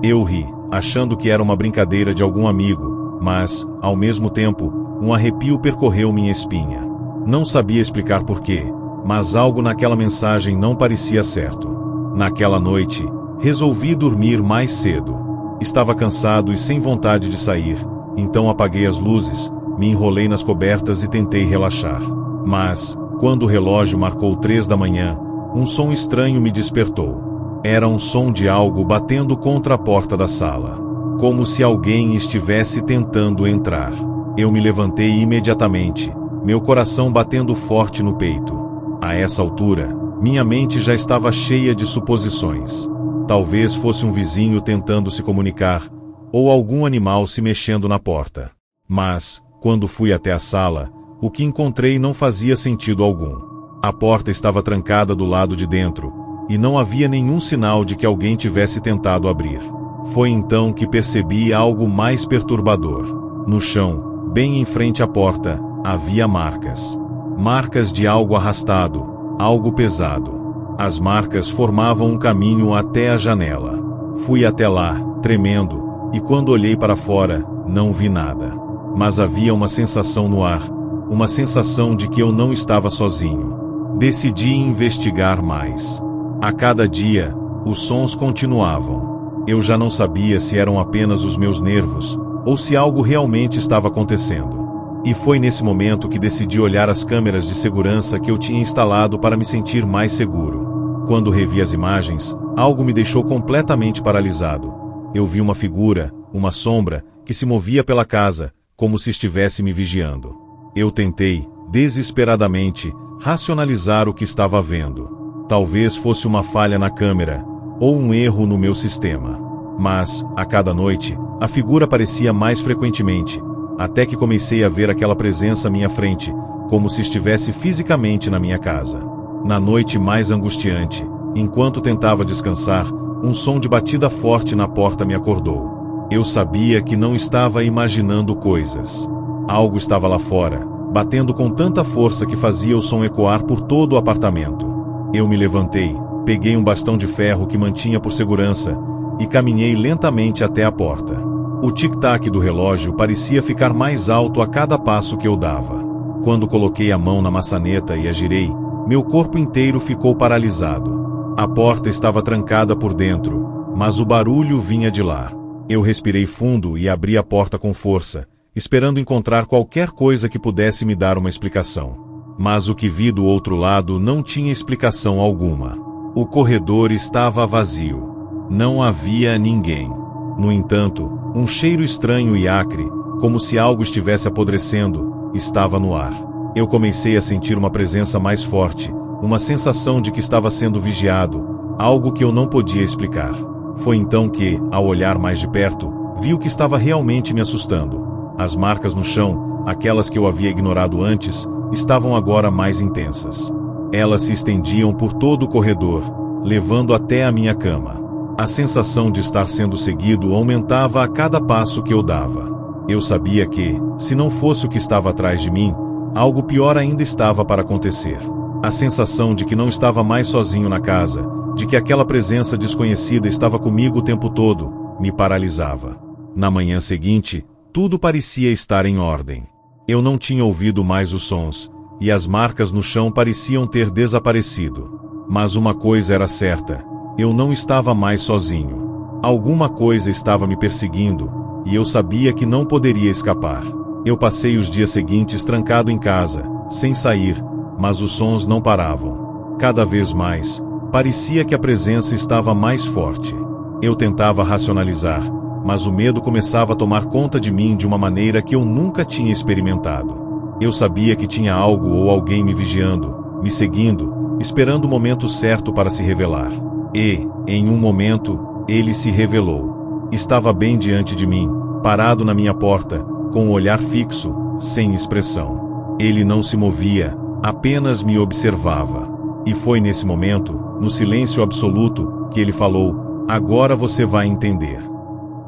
Eu ri, achando que era uma brincadeira de algum amigo, mas, ao mesmo tempo, um arrepio percorreu minha espinha. Não sabia explicar porquê, mas algo naquela mensagem não parecia certo. Naquela noite, resolvi dormir mais cedo. Estava cansado e sem vontade de sair, então apaguei as luzes, me enrolei nas cobertas e tentei relaxar. Mas, quando o relógio marcou 3 da manhã, um som estranho me despertou. Era um som de algo batendo contra a porta da sala. Como se alguém estivesse tentando entrar. Eu me levantei imediatamente, meu coração batendo forte no peito. A essa altura, minha mente já estava cheia de suposições. Talvez fosse um vizinho tentando se comunicar, ou algum animal se mexendo na porta. Mas, quando fui até a sala, o que encontrei não fazia sentido algum. A porta estava trancada do lado de dentro, e não havia nenhum sinal de que alguém tivesse tentado abrir. Foi então que percebi algo mais perturbador. No chão, bem em frente à porta, havia marcas. Marcas de algo arrastado, algo pesado. As marcas formavam um caminho até a janela. Fui até lá, tremendo, e quando olhei para fora, não vi nada. Mas havia uma sensação no ar, uma sensação de que eu não estava sozinho. Decidi investigar mais. A cada dia, os sons continuavam. Eu já não sabia se eram apenas os meus nervos, ou se algo realmente estava acontecendo. E foi nesse momento que decidi olhar as câmeras de segurança que eu tinha instalado para me sentir mais seguro. Quando revi as imagens, algo me deixou completamente paralisado. Eu vi uma figura, uma sombra, que se movia pela casa, como se estivesse me vigiando. Eu tentei, desesperadamente, racionalizar o que estava vendo. Talvez fosse uma falha na câmera, ou um erro no meu sistema. Mas, a cada noite, a figura aparecia mais frequentemente, até que comecei a ver aquela presença à minha frente, como se estivesse fisicamente na minha casa. Na noite mais angustiante, enquanto tentava descansar, um som de batida forte na porta me acordou. Eu sabia que não estava imaginando coisas. Algo estava lá fora, batendo com tanta força que fazia o som ecoar por todo o apartamento. Eu me levantei, peguei um bastão de ferro que mantinha por segurança, e caminhei lentamente até a porta. O tic-tac do relógio parecia ficar mais alto a cada passo que eu dava. Quando coloquei a mão na maçaneta e a girei, meu corpo inteiro ficou paralisado. A porta estava trancada por dentro, mas o barulho vinha de lá. Eu respirei fundo e abri a porta com força, esperando encontrar qualquer coisa que pudesse me dar uma explicação. Mas o que vi do outro lado não tinha explicação alguma. O corredor estava vazio. Não havia ninguém. No entanto, um cheiro estranho e acre, como se algo estivesse apodrecendo, estava no ar. Eu comecei a sentir uma presença mais forte, uma sensação de que estava sendo vigiado, algo que eu não podia explicar. Foi então que, ao olhar mais de perto, vi o que estava realmente me assustando. As marcas no chão, aquelas que eu havia ignorado antes, estavam agora mais intensas. Elas se estendiam por todo o corredor, levando até a minha cama. A sensação de estar sendo seguido aumentava a cada passo que eu dava. Eu sabia que, se não fosse o que estava atrás de mim, algo pior ainda estava para acontecer. A sensação de que não estava mais sozinho na casa, de que aquela presença desconhecida estava comigo o tempo todo, me paralisava. Na manhã seguinte, tudo parecia estar em ordem. Eu não tinha ouvido mais os sons, e as marcas no chão pareciam ter desaparecido. Mas uma coisa era certa, eu não estava mais sozinho. Alguma coisa estava me perseguindo, e eu sabia que não poderia escapar. Eu passei os dias seguintes trancado em casa, sem sair, mas os sons não paravam. Cada vez mais, parecia que a presença estava mais forte. Eu tentava racionalizar, mas o medo começava a tomar conta de mim de uma maneira que eu nunca tinha experimentado. Eu sabia que tinha algo ou alguém me vigiando, me seguindo, esperando o momento certo para se revelar. E, em um momento, ele se revelou. Estava bem diante de mim, parado na minha porta, com o olhar fixo, sem expressão. Ele não se movia, apenas me observava. E foi nesse momento, no silêncio absoluto, que ele falou: "Agora você vai entender."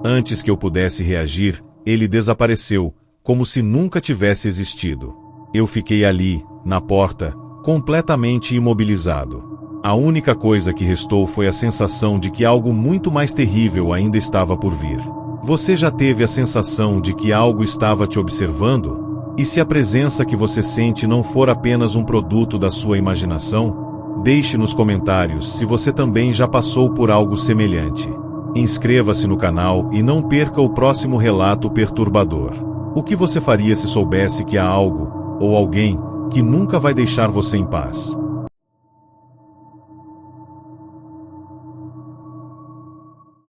Antes que eu pudesse reagir, ele desapareceu, como se nunca tivesse existido. Eu fiquei ali, na porta, completamente imobilizado. A única coisa que restou foi a sensação de que algo muito mais terrível ainda estava por vir. Você já teve a sensação de que algo estava te observando? E se a presença que você sente não for apenas um produto da sua imaginação? Deixe nos comentários se você também já passou por algo semelhante. Inscreva-se no canal e não perca o próximo relato perturbador. O que você faria se soubesse que há algo, ou alguém, que nunca vai deixar você em paz?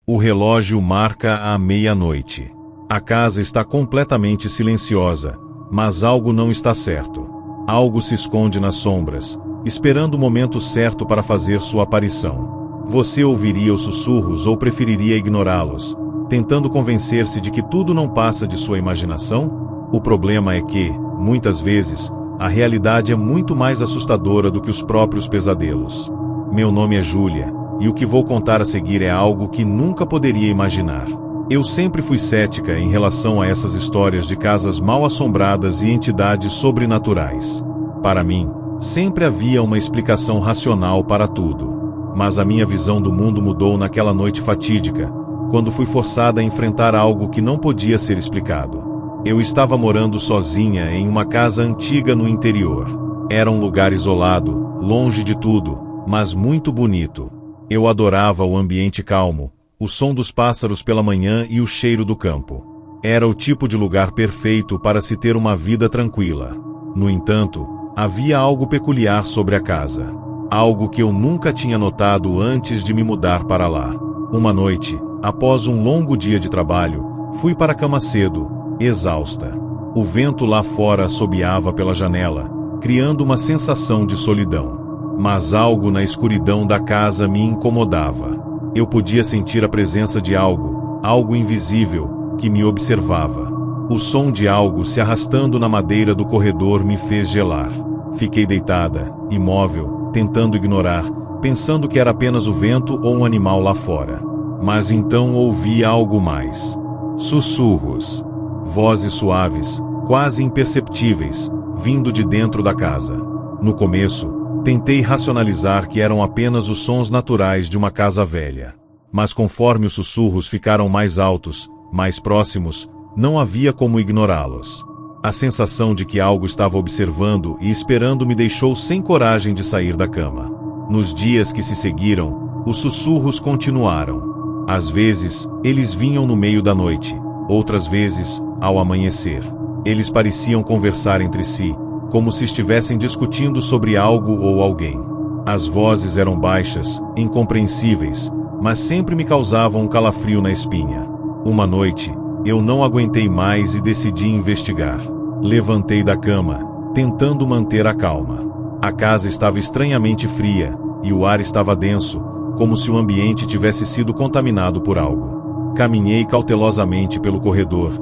O relógio marca a meia-noite. A casa está completamente silenciosa, mas algo não está certo. Algo se esconde nas sombras, esperando o momento certo para fazer sua aparição. Você ouviria os sussurros ou preferiria ignorá-los, tentando convencer-se de que tudo não passa de sua imaginação? O problema é que, muitas vezes, a realidade é muito mais assustadora do que os próprios pesadelos. Meu nome é Júlia, e o que vou contar a seguir é algo que nunca poderia imaginar. Eu sempre fui cética em relação a essas histórias de casas mal assombradas e entidades sobrenaturais. Para mim, sempre havia uma explicação racional para tudo. Mas a minha visão do mundo mudou naquela noite fatídica, quando fui forçada a enfrentar algo que não podia ser explicado. Eu estava morando sozinha em uma casa antiga no interior. Era um lugar isolado, longe de tudo, mas muito bonito. Eu adorava o ambiente calmo, o som dos pássaros pela manhã e o cheiro do campo. Era o tipo de lugar perfeito para se ter uma vida tranquila. No entanto, havia algo peculiar sobre a casa. Algo que eu nunca tinha notado antes de me mudar para lá. Uma noite, após um longo dia de trabalho, fui para a cama cedo, exausta. O vento lá fora assobiava pela janela, criando uma sensação de solidão. Mas algo na escuridão da casa me incomodava. Eu podia sentir a presença de algo invisível, que me observava. O som de algo se arrastando na madeira do corredor me fez gelar. Fiquei deitada, imóvel, tentando ignorar, pensando que era apenas o vento ou um animal lá fora. Mas então ouvi algo mais. Sussurros. Vozes suaves, quase imperceptíveis, vindo de dentro da casa. No começo, tentei racionalizar que eram apenas os sons naturais de uma casa velha. Mas conforme os sussurros ficaram mais altos, mais próximos, não havia como ignorá-los. A sensação de que algo estava observando e esperando me deixou sem coragem de sair da cama. Nos dias que se seguiram, os sussurros continuaram. Às vezes, eles vinham no meio da noite, outras vezes, ao amanhecer. Eles pareciam conversar entre si, como se estivessem discutindo sobre algo ou alguém. As vozes eram baixas, incompreensíveis, mas sempre me causavam um calafrio na espinha. Uma noite, eu não aguentei mais e decidi investigar. Levantei da cama, tentando manter a calma. A casa estava estranhamente fria, e o ar estava denso, como se o ambiente tivesse sido contaminado por algo. Caminhei cautelosamente pelo corredor,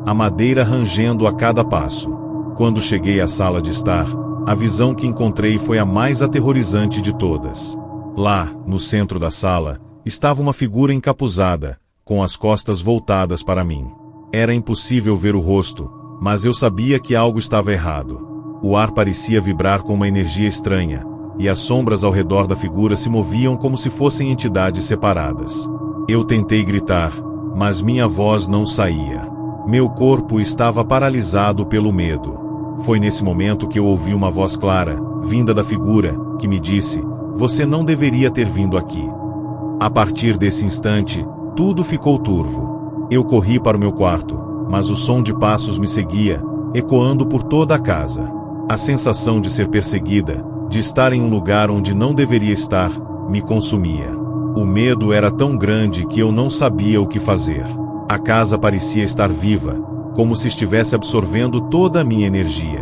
a madeira rangendo a cada passo. Quando cheguei à sala de estar, a visão que encontrei foi a mais aterrorizante de todas. Lá, no centro da sala, estava uma figura encapuzada, com as costas voltadas para mim. Era impossível ver o rosto, mas eu sabia que algo estava errado. O ar parecia vibrar com uma energia estranha, e as sombras ao redor da figura se moviam como se fossem entidades separadas. Eu tentei gritar, mas minha voz não saía. Meu corpo estava paralisado pelo medo. Foi nesse momento que eu ouvi uma voz clara, vinda da figura, que me disse: "Você não deveria ter vindo aqui." A partir desse instante, tudo ficou turvo. Eu corri para o meu quarto, mas o som de passos me seguia, ecoando por toda a casa. A sensação de ser perseguida, de estar em um lugar onde não deveria estar, me consumia. O medo era tão grande que eu não sabia o que fazer. A casa parecia estar viva, como se estivesse absorvendo toda a minha energia.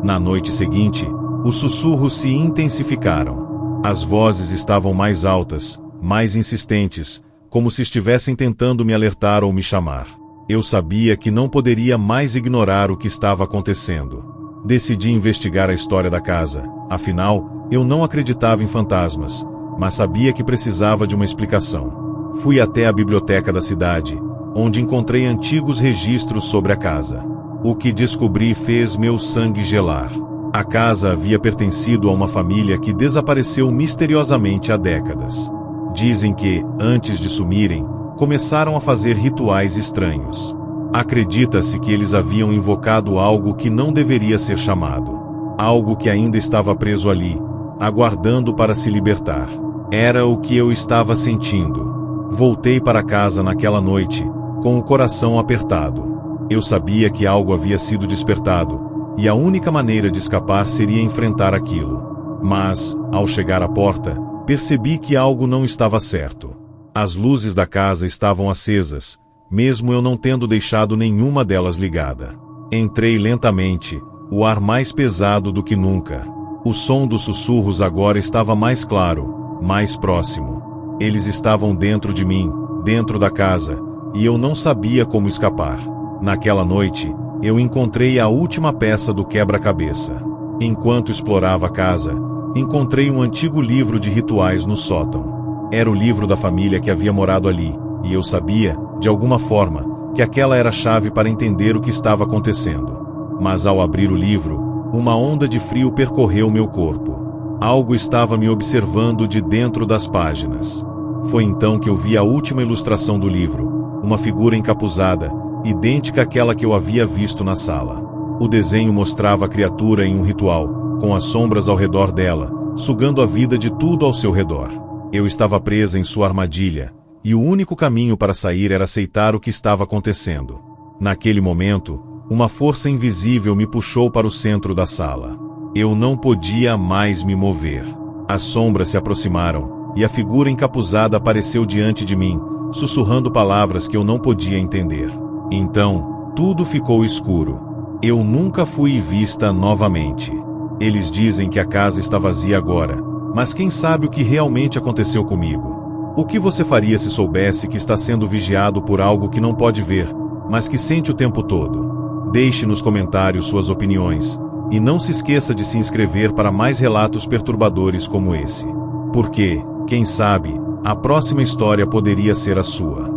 Na noite seguinte, os sussurros se intensificaram. As vozes estavam mais altas, mais insistentes, como se estivessem tentando me alertar ou me chamar. Eu sabia que não poderia mais ignorar o que estava acontecendo. Decidi investigar a história da casa, afinal, eu não acreditava em fantasmas, mas sabia que precisava de uma explicação. Fui até a biblioteca da cidade, onde encontrei antigos registros sobre a casa. O que descobri fez meu sangue gelar. A casa havia pertencido a uma família que desapareceu misteriosamente há décadas. Dizem que, antes de sumirem, começaram a fazer rituais estranhos. Acredita-se que eles haviam invocado algo que não deveria ser chamado. Algo que ainda estava preso ali, aguardando para se libertar. Era o que eu estava sentindo. Voltei para casa naquela noite, com o coração apertado. Eu sabia que algo havia sido despertado, e a única maneira de escapar seria enfrentar aquilo. Mas, ao chegar à porta, percebi que algo não estava certo. As luzes da casa estavam acesas, mesmo eu não tendo deixado nenhuma delas ligada. Entrei lentamente, o ar mais pesado do que nunca. O som dos sussurros agora estava mais claro, mais próximo. Eles estavam dentro de mim, dentro da casa, e eu não sabia como escapar. Naquela noite, eu encontrei a última peça do quebra-cabeça. Enquanto explorava a casa, encontrei um antigo livro de rituais no sótão. Era o livro da família que havia morado ali, e eu sabia, de alguma forma, que aquela era a chave para entender o que estava acontecendo. Mas ao abrir o livro, uma onda de frio percorreu meu corpo. Algo estava me observando de dentro das páginas. Foi então que eu vi a última ilustração do livro, uma figura encapuzada, idêntica àquela que eu havia visto na sala. O desenho mostrava a criatura em um ritual, com as sombras ao redor dela, sugando a vida de tudo ao seu redor. Eu estava presa em sua armadilha, e o único caminho para sair era aceitar o que estava acontecendo. Naquele momento, uma força invisível me puxou para o centro da sala. Eu não podia mais me mover. As sombras se aproximaram, e a figura encapuzada apareceu diante de mim, sussurrando palavras que eu não podia entender. Então, tudo ficou escuro. Eu nunca fui vista novamente. Eles dizem que a casa está vazia agora, mas quem sabe o que realmente aconteceu comigo? O que você faria se soubesse que está sendo vigiado por algo que não pode ver, mas que sente o tempo todo? Deixe nos comentários suas opiniões, e não se esqueça de se inscrever para mais relatos perturbadores como esse. Porque, quem sabe, a próxima história poderia ser a sua.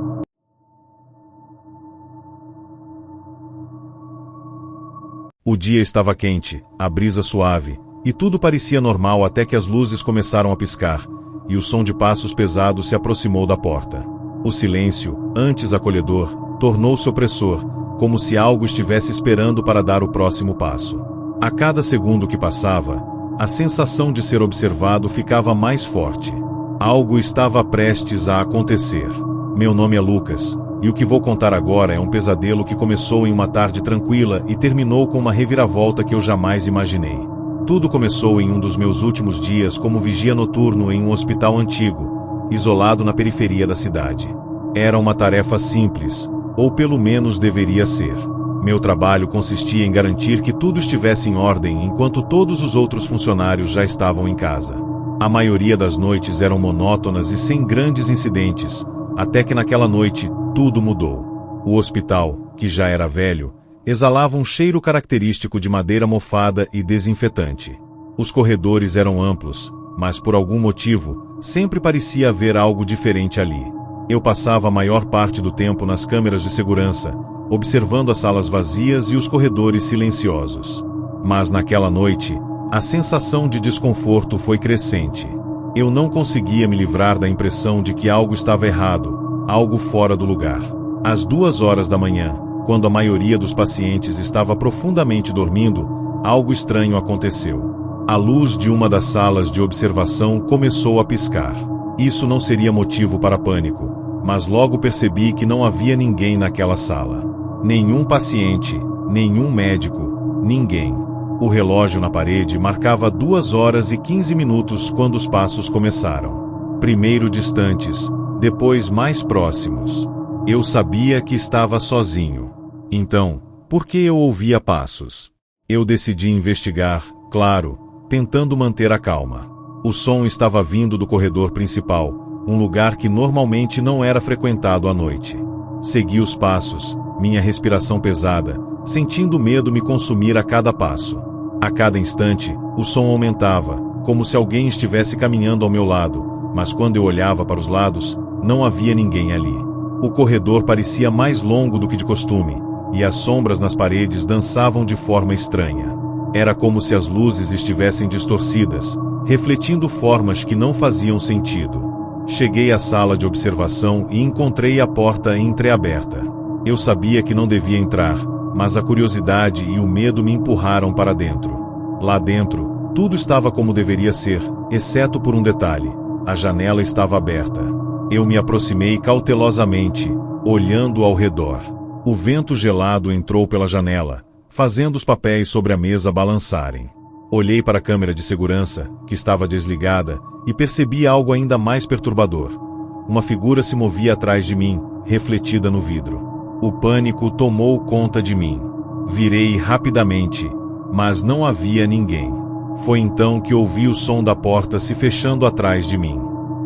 O dia estava quente, a brisa suave, e tudo parecia normal até que as luzes começaram a piscar, e o som de passos pesados se aproximou da porta. O silêncio, antes acolhedor, tornou-se opressor, como se algo estivesse esperando para dar o próximo passo. A cada segundo que passava, a sensação de ser observado ficava mais forte. Algo estava prestes a acontecer. Meu nome é Lucas, e o que vou contar agora é um pesadelo que começou em uma tarde tranquila e terminou com uma reviravolta que eu jamais imaginei. Tudo começou em um dos meus últimos dias como vigia noturno em um hospital antigo, isolado na periferia da cidade. Era uma tarefa simples, ou pelo menos deveria ser. Meu trabalho consistia em garantir que tudo estivesse em ordem enquanto todos os outros funcionários já estavam em casa. A maioria das noites eram monótonas e sem grandes incidentes, até que naquela noite, tudo mudou. O hospital, que já era velho, exalava um cheiro característico de madeira mofada e desinfetante. Os corredores eram amplos, mas por algum motivo, sempre parecia haver algo diferente ali. Eu passava a maior parte do tempo nas câmeras de segurança, observando as salas vazias e os corredores silenciosos. Mas naquela noite, a sensação de desconforto foi crescente. Eu não conseguia me livrar da impressão de que algo estava errado, algo fora do lugar. Às 2 horas da manhã, quando a maioria dos pacientes estava profundamente dormindo, algo estranho aconteceu. A luz de uma das salas de observação começou a piscar. Isso não seria motivo para pânico, mas logo percebi que não havia ninguém naquela sala. Nenhum paciente, nenhum médico, ninguém. O relógio na parede marcava 2 horas e 15 minutos quando os passos começaram. Primeiro distantes, depois mais próximos. Eu sabia que estava sozinho. Então, por que eu ouvia passos? Eu decidi investigar, claro, tentando manter a calma. O som estava vindo do corredor principal, um lugar que normalmente não era frequentado à noite. Segui os passos, minha respiração pesada, sentindo medo me consumir a cada passo. A cada instante, o som aumentava, como se alguém estivesse caminhando ao meu lado, mas quando eu olhava para os lados, não havia ninguém ali. O corredor parecia mais longo do que de costume, e as sombras nas paredes dançavam de forma estranha. Era como se as luzes estivessem distorcidas, refletindo formas que não faziam sentido. Cheguei à sala de observação e encontrei a porta entreaberta. Eu sabia que não devia entrar, mas a curiosidade e o medo me empurraram para dentro. Lá dentro, tudo estava como deveria ser, exceto por um detalhe: a janela estava aberta. Eu me aproximei cautelosamente, olhando ao redor. O vento gelado entrou pela janela, fazendo os papéis sobre a mesa balançarem. Olhei para a câmera de segurança, que estava desligada, e percebi algo ainda mais perturbador. Uma figura se movia atrás de mim, refletida no vidro. O pânico tomou conta de mim. Virei rapidamente, mas não havia ninguém. Foi então que ouvi o som da porta se fechando atrás de mim.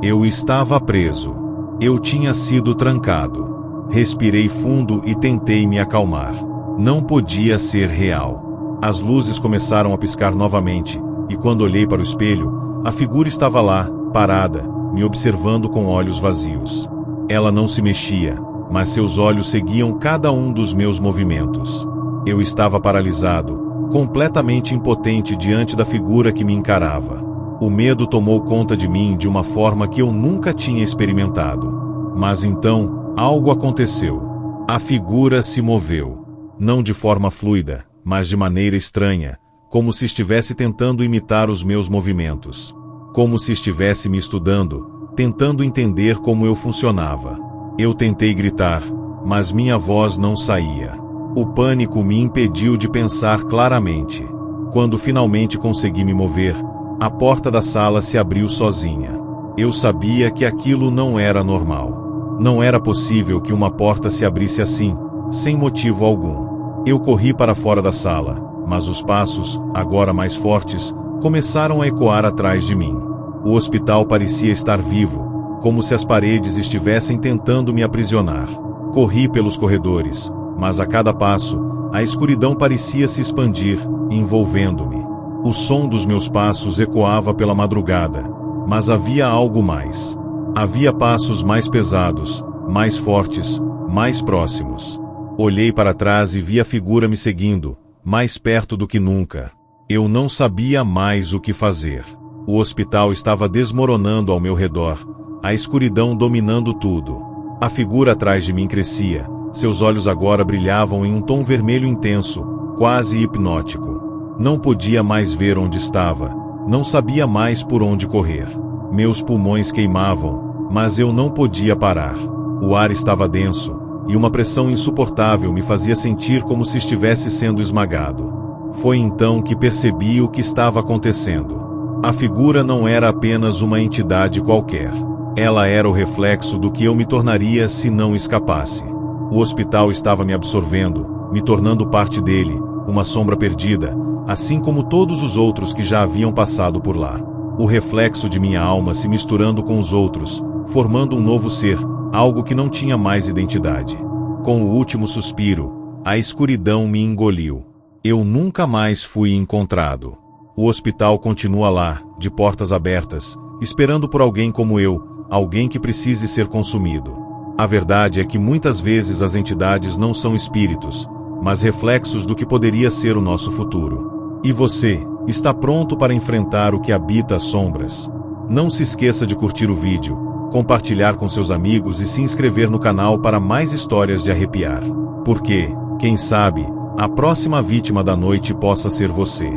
Eu estava preso. Eu tinha sido trancado. Respirei fundo e tentei me acalmar. Não podia ser real. As luzes começaram a piscar novamente, e quando olhei para o espelho, a figura estava lá, parada, me observando com olhos vazios. Ela não se mexia, mas seus olhos seguiam cada um dos meus movimentos. Eu estava paralisado, completamente impotente diante da figura que me encarava. O medo tomou conta de mim de uma forma que eu nunca tinha experimentado. Mas então, algo aconteceu. A figura se moveu. Não de forma fluida, mas de maneira estranha, como se estivesse tentando imitar os meus movimentos. Como se estivesse me estudando, tentando entender como eu funcionava. Eu tentei gritar, mas minha voz não saía. O pânico me impediu de pensar claramente. Quando finalmente consegui me mover, a porta da sala se abriu sozinha. Eu sabia que aquilo não era normal. Não era possível que uma porta se abrisse assim, sem motivo algum. Eu corri para fora da sala, mas os passos, agora mais fortes, começaram a ecoar atrás de mim. O hospital parecia estar vivo, como se as paredes estivessem tentando me aprisionar. Corri pelos corredores, mas a cada passo, a escuridão parecia se expandir, envolvendo-me. O som dos meus passos ecoava pela madrugada, mas havia algo mais. Havia passos mais pesados, mais fortes, mais próximos. Olhei para trás e vi a figura me seguindo, mais perto do que nunca. Eu não sabia mais o que fazer. O hospital estava desmoronando ao meu redor, a escuridão dominando tudo. A figura atrás de mim crescia, seus olhos agora brilhavam em um tom vermelho intenso, quase hipnótico. Não podia mais ver onde estava, não sabia mais por onde correr. Meus pulmões queimavam, mas eu não podia parar. O ar estava denso, e uma pressão insuportável me fazia sentir como se estivesse sendo esmagado. Foi então que percebi o que estava acontecendo. A figura não era apenas uma entidade qualquer. Ela era o reflexo do que eu me tornaria se não escapasse. O hospital estava me absorvendo, me tornando parte dele, uma sombra perdida, assim como todos os outros que já haviam passado por lá. O reflexo de minha alma se misturando com os outros, formando um novo ser, algo que não tinha mais identidade. Com o último suspiro, a escuridão me engoliu. Eu nunca mais fui encontrado. O hospital continua lá, de portas abertas, esperando por alguém como eu, alguém que precise ser consumido. A verdade é que muitas vezes as entidades não são espíritos, mas reflexos do que poderia ser o nosso futuro. E você, está pronto para enfrentar o que habita as sombras? Não se esqueça de curtir o vídeo, compartilhar com seus amigos e se inscrever no canal para mais histórias de arrepiar. Porque, quem sabe, a próxima vítima da noite possa ser você.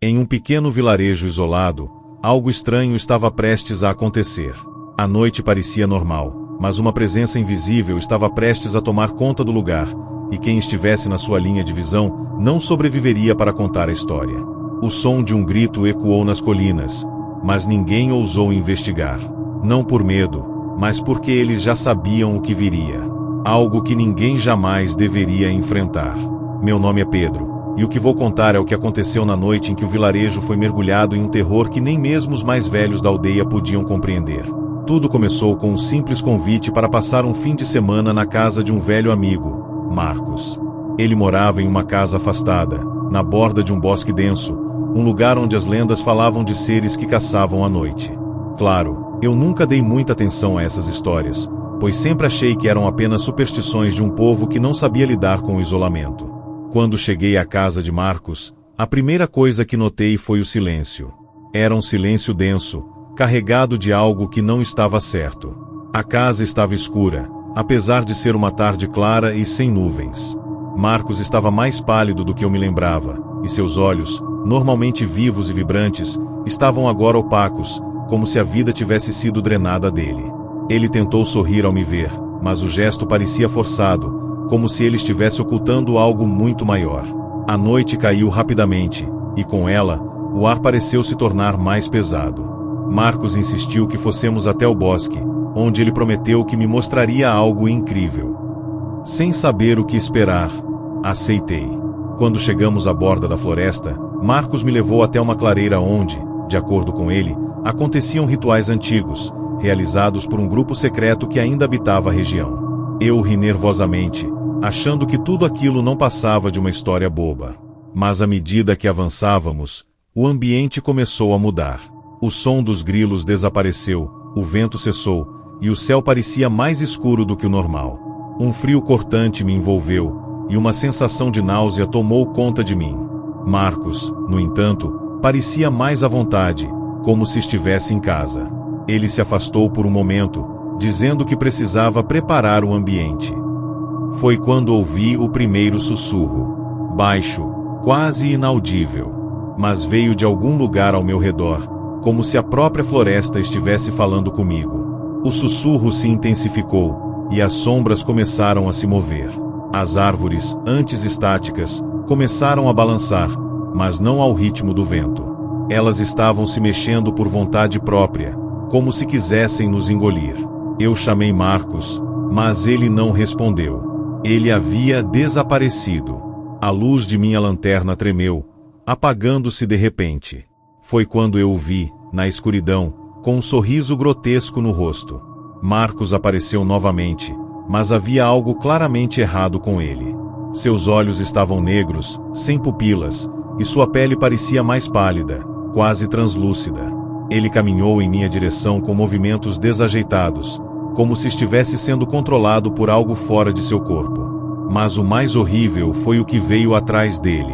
Em um pequeno vilarejo isolado, algo estranho estava prestes a acontecer. A noite parecia normal, mas uma presença invisível estava prestes a tomar conta do lugar, e quem estivesse na sua linha de visão não sobreviveria para contar a história. O som de um grito ecoou nas colinas, mas ninguém ousou investigar. Não por medo, mas porque eles já sabiam o que viria. Algo que ninguém jamais deveria enfrentar. Meu nome é Pedro. E o que vou contar é o que aconteceu na noite em que o vilarejo foi mergulhado em um terror que nem mesmo os mais velhos da aldeia podiam compreender. Tudo começou com um simples convite para passar um fim de semana na casa de um velho amigo, Marcos. Ele morava em uma casa afastada, na borda de um bosque denso, um lugar onde as lendas falavam de seres que caçavam à noite. Claro, eu nunca dei muita atenção a essas histórias, pois sempre achei que eram apenas superstições de um povo que não sabia lidar com o isolamento. Quando cheguei à casa de Marcos, a primeira coisa que notei foi o silêncio. Era um silêncio denso, carregado de algo que não estava certo. A casa estava escura, apesar de ser uma tarde clara e sem nuvens. Marcos estava mais pálido do que eu me lembrava, e seus olhos, normalmente vivos e vibrantes, estavam agora opacos, como se a vida tivesse sido drenada dele. Ele tentou sorrir ao me ver, mas o gesto parecia forçado, como se ele estivesse ocultando algo muito maior. A noite caiu rapidamente, e com ela, o ar pareceu se tornar mais pesado. Marcos insistiu que fossemos até o bosque, onde ele prometeu que me mostraria algo incrível. Sem saber o que esperar, aceitei. Quando chegamos à borda da floresta, Marcos me levou até uma clareira onde, de acordo com ele, aconteciam rituais antigos, realizados por um grupo secreto que ainda habitava a região. Eu ri nervosamente, achando que tudo aquilo não passava de uma história boba. Mas à medida que avançávamos, o ambiente começou a mudar. O som dos grilos desapareceu, o vento cessou, e o céu parecia mais escuro do que o normal. Um frio cortante me envolveu, e uma sensação de náusea tomou conta de mim. Marcos, no entanto, parecia mais à vontade, como se estivesse em casa. Ele se afastou por um momento, dizendo que precisava preparar o ambiente. Foi quando ouvi o primeiro sussurro. Baixo, quase inaudível. Mas veio de algum lugar ao meu redor, como se a própria floresta estivesse falando comigo. O sussurro se intensificou, e as sombras começaram a se mover. As árvores, antes estáticas, começaram a balançar, mas não ao ritmo do vento. Elas estavam se mexendo por vontade própria, como se quisessem nos engolir. Eu chamei Marcos, mas ele não respondeu. Ele havia desaparecido. A luz de minha lanterna tremeu, apagando-se de repente. Foi quando eu o vi, na escuridão, com um sorriso grotesco no rosto. Marcos apareceu novamente, mas havia algo claramente errado com ele. Seus olhos estavam negros, sem pupilas, e sua pele parecia mais pálida, quase translúcida. Ele caminhou em minha direção com movimentos desajeitados, como se estivesse sendo controlado por algo fora de seu corpo. Mas o mais horrível foi o que veio atrás dele.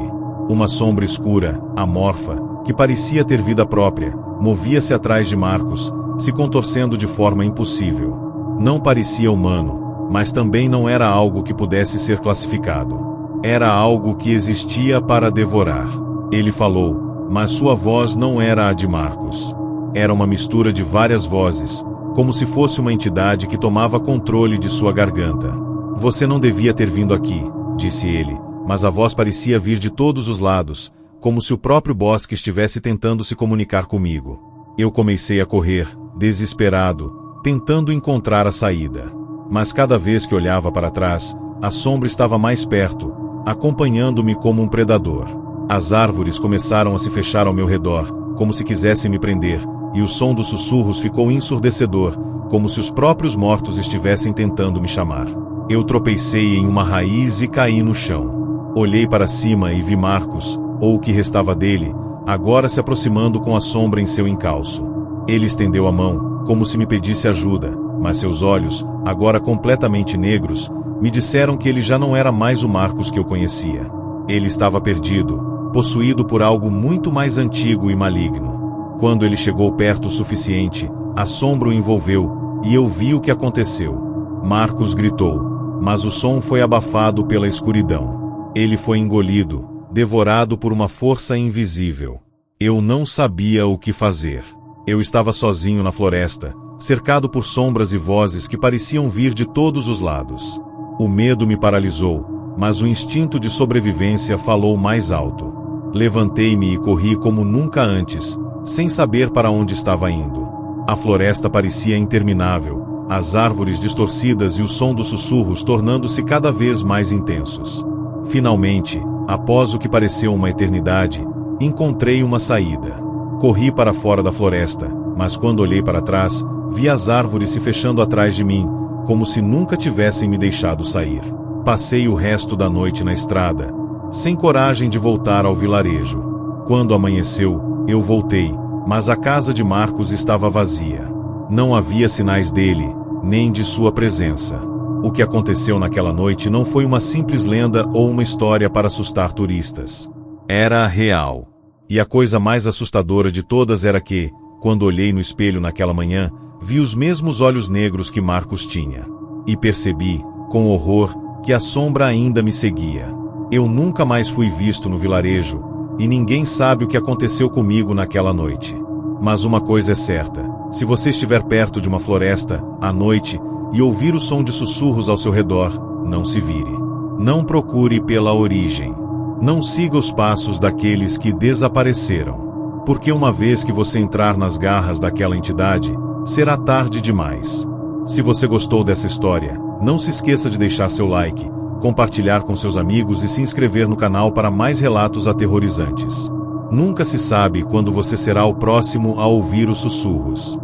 Uma sombra escura, amorfa, que parecia ter vida própria, movia-se atrás de Marcos, se contorcendo de forma impossível. Não parecia humano, mas também não era algo que pudesse ser classificado. Era algo que existia para devorar. Ele falou, mas sua voz não era a de Marcos. Era uma mistura de várias vozes, como se fosse uma entidade que tomava controle de sua garganta. Você não devia ter vindo aqui, disse ele, mas a voz parecia vir de todos os lados, como se o próprio bosque estivesse tentando se comunicar comigo. Eu comecei a correr, desesperado, tentando encontrar a saída. Mas cada vez que olhava para trás, a sombra estava mais perto, acompanhando-me como um predador. As árvores começaram a se fechar ao meu redor, como se quisessem me prender, e o som dos sussurros ficou ensurdecedor, como se os próprios mortos estivessem tentando me chamar. Eu tropecei em uma raiz e caí no chão. Olhei para cima e vi Marcos, ou o que restava dele, agora se aproximando com a sombra em seu encalço. Ele estendeu a mão, como se me pedisse ajuda, mas seus olhos, agora completamente negros, me disseram que ele já não era mais o Marcos que eu conhecia. Ele estava perdido, possuído por algo muito mais antigo e maligno. Quando ele chegou perto o suficiente, a sombra o envolveu, e eu vi o que aconteceu. Marcos gritou, mas o som foi abafado pela escuridão. Ele foi engolido, devorado por uma força invisível. Eu não sabia o que fazer. Eu estava sozinho na floresta, cercado por sombras e vozes que pareciam vir de todos os lados. O medo me paralisou, mas o instinto de sobrevivência falou mais alto. Levantei-me e corri como nunca antes, sem saber para onde estava indo. A floresta parecia interminável, as árvores distorcidas e o som dos sussurros tornando-se cada vez mais intensos. Finalmente, após o que pareceu uma eternidade, encontrei uma saída. Corri para fora da floresta, mas quando olhei para trás, vi as árvores se fechando atrás de mim, como se nunca tivessem me deixado sair. Passei o resto da noite na estrada, sem coragem de voltar ao vilarejo. Quando amanheceu, eu voltei, mas a casa de Marcos estava vazia. Não havia sinais dele, nem de sua presença. O que aconteceu naquela noite não foi uma simples lenda ou uma história para assustar turistas. Era real. E a coisa mais assustadora de todas era que, quando olhei no espelho naquela manhã, vi os mesmos olhos negros que Marcos tinha. E percebi, com horror, que a sombra ainda me seguia. Eu nunca mais fui visto no vilarejo, e ninguém sabe o que aconteceu comigo naquela noite. Mas uma coisa é certa, se você estiver perto de uma floresta, à noite, e ouvir o som de sussurros ao seu redor, não se vire. Não procure pela origem. Não siga os passos daqueles que desapareceram. Porque uma vez que você entrar nas garras daquela entidade, será tarde demais. Se você gostou dessa história, não se esqueça de deixar seu like, compartilhar com seus amigos e se inscrever no canal para mais relatos aterrorizantes. Nunca se sabe quando você será o próximo a ouvir os sussurros.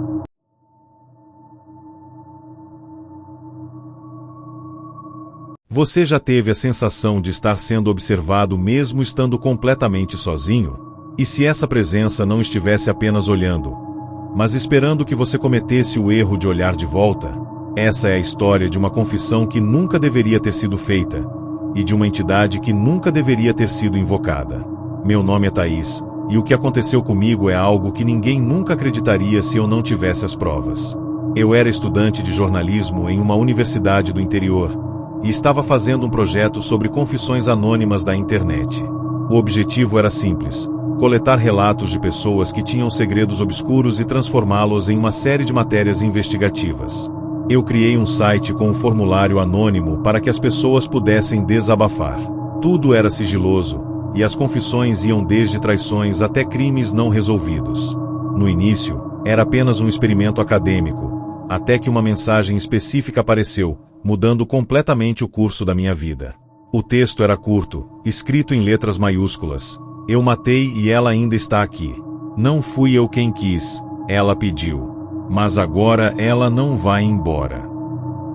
Você já teve a sensação de estar sendo observado mesmo estando completamente sozinho? E se essa presença não estivesse apenas olhando, mas esperando que você cometesse o erro de olhar de volta? Essa é a história de uma confissão que nunca deveria ter sido feita, e de uma entidade que nunca deveria ter sido invocada. Meu nome é Thaís, e o que aconteceu comigo é algo que ninguém nunca acreditaria se eu não tivesse as provas. Eu era estudante de jornalismo em uma universidade do interior, e estava fazendo um projeto sobre confissões anônimas da internet. O objetivo era simples: coletar relatos de pessoas que tinham segredos obscuros e transformá-los em uma série de matérias investigativas. Eu criei um site com um formulário anônimo para que as pessoas pudessem desabafar. Tudo era sigiloso, e as confissões iam desde traições até crimes não resolvidos. No início, era apenas um experimento acadêmico, até que uma mensagem específica apareceu, mudando completamente o curso da minha vida. O texto era curto, escrito em letras maiúsculas. Eu matei e ela ainda está aqui. Não fui eu quem quis, ela pediu. Mas agora ela não vai embora.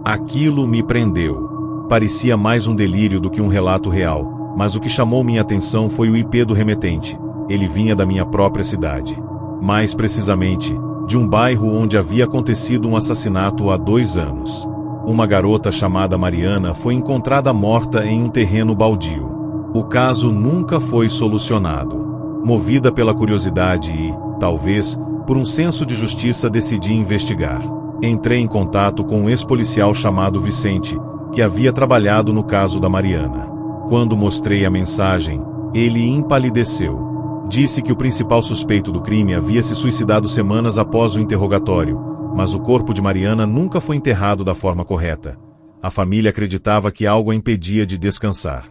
Aquilo me prendeu. Parecia mais um delírio do que um relato real, mas o que chamou minha atenção foi o IP do remetente. Ele vinha da minha própria cidade. Mais precisamente, de um bairro onde havia acontecido um assassinato há 2 anos. Uma garota chamada Mariana foi encontrada morta em um terreno baldio. O caso nunca foi solucionado. Movida pela curiosidade e, talvez, por um senso de justiça, decidi investigar. Entrei em contato com um ex-policial chamado Vicente, que havia trabalhado no caso da Mariana. Quando mostrei a mensagem, ele empalideceu. Disse que o principal suspeito do crime havia se suicidado semanas após o interrogatório, mas o corpo de Mariana nunca foi enterrado da forma correta. A família acreditava que algo a impedia de descansar.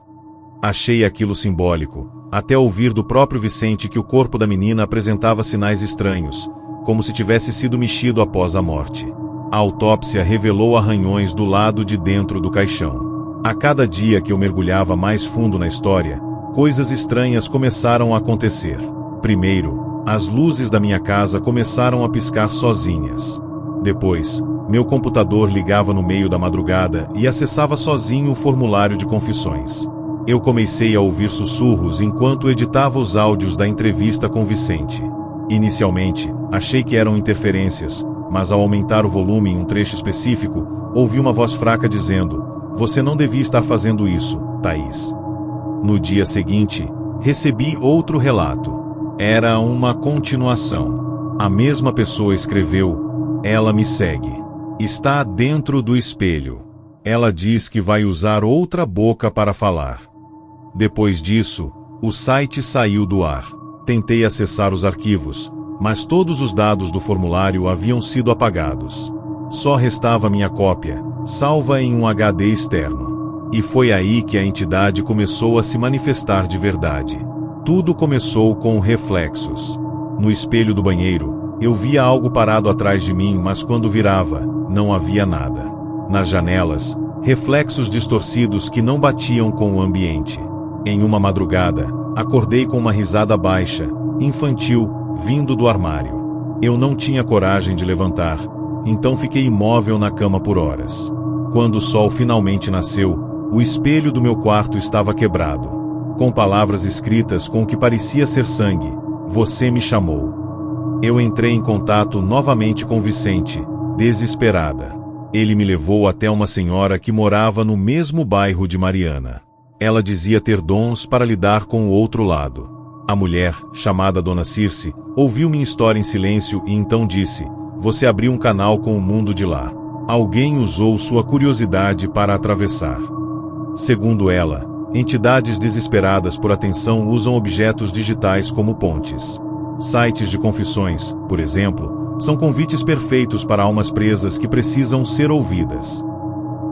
Achei aquilo simbólico, até ouvir do próprio Vicente que o corpo da menina apresentava sinais estranhos, como se tivesse sido mexido após a morte. A autópsia revelou arranhões do lado de dentro do caixão. A cada dia que eu mergulhava mais fundo na história, coisas estranhas começaram a acontecer. Primeiro, As luzes da minha casa começaram a piscar sozinhas. Depois, meu computador ligava no meio da madrugada e acessava sozinho o formulário de confissões. Eu comecei a ouvir sussurros enquanto editava os áudios da entrevista com Vicente. Inicialmente, achei que eram interferências, mas ao aumentar o volume em um trecho específico, ouvi uma voz fraca dizendo: "Você não devia estar fazendo isso, Thaís." No dia seguinte, recebi outro relato. Era uma continuação. A mesma pessoa escreveu: "Ela me segue. Está dentro do espelho. Ela diz que vai usar outra boca para falar." Depois disso, o site saiu do ar. Tentei acessar os arquivos, mas todos os dados do formulário haviam sido apagados. Só restava minha cópia, salva em um HD externo. E foi aí que a entidade começou a se manifestar de verdade. Tudo começou com reflexos. No espelho do banheiro, eu via algo parado atrás de mim, mas quando virava, não havia nada. Nas janelas, reflexos distorcidos que não batiam com o ambiente. Em uma madrugada, acordei com uma risada baixa, infantil, vindo do armário. Eu não tinha coragem de levantar, então fiquei imóvel na cama por horas. Quando o sol finalmente nasceu, o espelho do meu quarto estava quebrado. Com palavras escritas com o que parecia ser sangue: "Você me chamou." Eu entrei em contato novamente com Vicente, desesperada. Ele me levou até uma senhora que morava no mesmo bairro de Mariana. Ela dizia ter dons para lidar com o outro lado. A mulher, chamada Dona Circe, ouviu minha história em silêncio e então disse: "Você abriu um canal com o mundo de lá. Alguém usou sua curiosidade para atravessar." Segundo ela, entidades desesperadas por atenção usam objetos digitais como pontes. Sites de confissões, por exemplo, são convites perfeitos para almas presas que precisam ser ouvidas.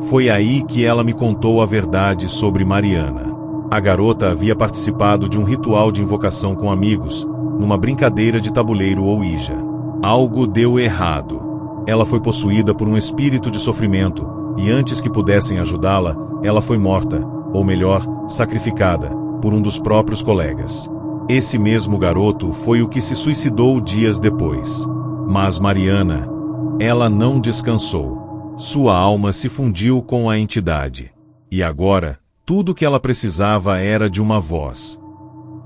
Foi aí que ela me contou a verdade sobre Mariana. A garota havia participado de um ritual de invocação com amigos, numa brincadeira de tabuleiro ou Ouija. Algo deu errado. Ela foi possuída por um espírito de sofrimento, e antes que pudessem ajudá-la, ela foi morta, ou melhor, sacrificada, por um dos próprios colegas. Esse mesmo garoto foi o que se suicidou dias depois. Mas Mariana, ela não descansou. Sua alma se fundiu com a entidade. E agora, tudo o que ela precisava era de uma voz.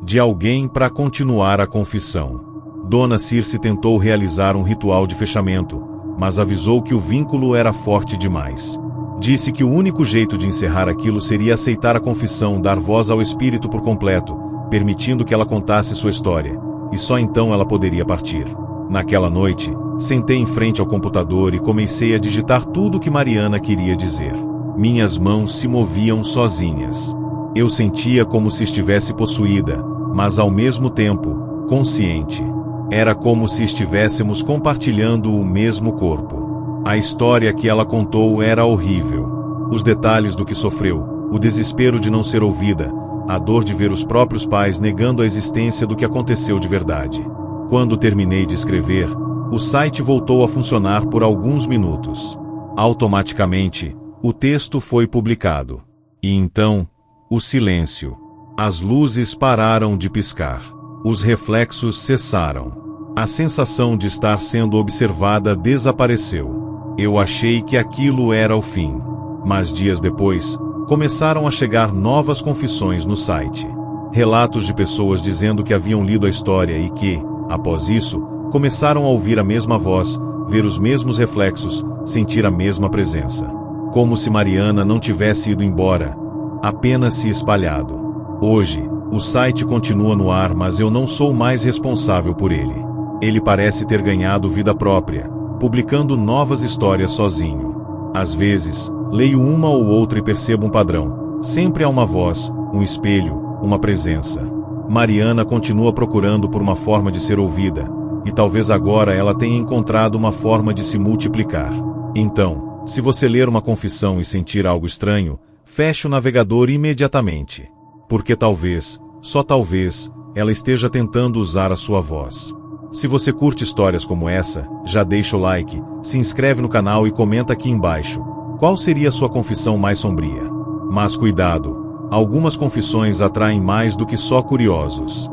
De alguém para continuar a confissão. Dona Circe tentou realizar um ritual de fechamento, mas avisou que o vínculo era forte demais. Disse que o único jeito de encerrar aquilo seria aceitar a confissão, dar voz ao espírito por completo, permitindo que ela contasse sua história, e só então ela poderia partir. Naquela noite, sentei em frente ao computador e comecei a digitar tudo o que Mariana queria dizer. Minhas mãos se moviam sozinhas. Eu sentia como se estivesse possuída, mas ao mesmo tempo, consciente. Era como se estivéssemos compartilhando o mesmo corpo. A história que ela contou era horrível. Os detalhes do que sofreu, o desespero de não ser ouvida, a dor de ver os próprios pais negando a existência do que aconteceu de verdade. Quando terminei de escrever, o site voltou a funcionar por alguns minutos. Automaticamente, o texto foi publicado. E então, o silêncio. As luzes pararam de piscar. Os reflexos cessaram. A sensação de estar sendo observada desapareceu. Eu achei que aquilo era o fim. Mas dias depois, começaram a chegar novas confissões no site. Relatos de pessoas dizendo que haviam lido a história e que, após isso, começaram a ouvir a mesma voz, ver os mesmos reflexos, sentir a mesma presença. Como se Mariana não tivesse ido embora, apenas se espalhado. Hoje, o site continua no ar, mas eu não sou mais responsável por ele. Ele parece ter ganhado vida própria, publicando novas histórias sozinho. Às vezes, leio uma ou outra e percebo um padrão. Sempre há uma voz, um espelho, uma presença. Mariana continua procurando por uma forma de ser ouvida, e talvez agora ela tenha encontrado uma forma de se multiplicar. Então, se você ler uma confissão e sentir algo estranho, feche o navegador imediatamente. Porque talvez, só talvez, ela esteja tentando usar a sua voz. Se você curte histórias como essa, já deixa o like, se inscreve no canal e comenta aqui embaixo qual seria a sua confissão mais sombria. Mas cuidado, algumas confissões atraem mais do que só curiosos.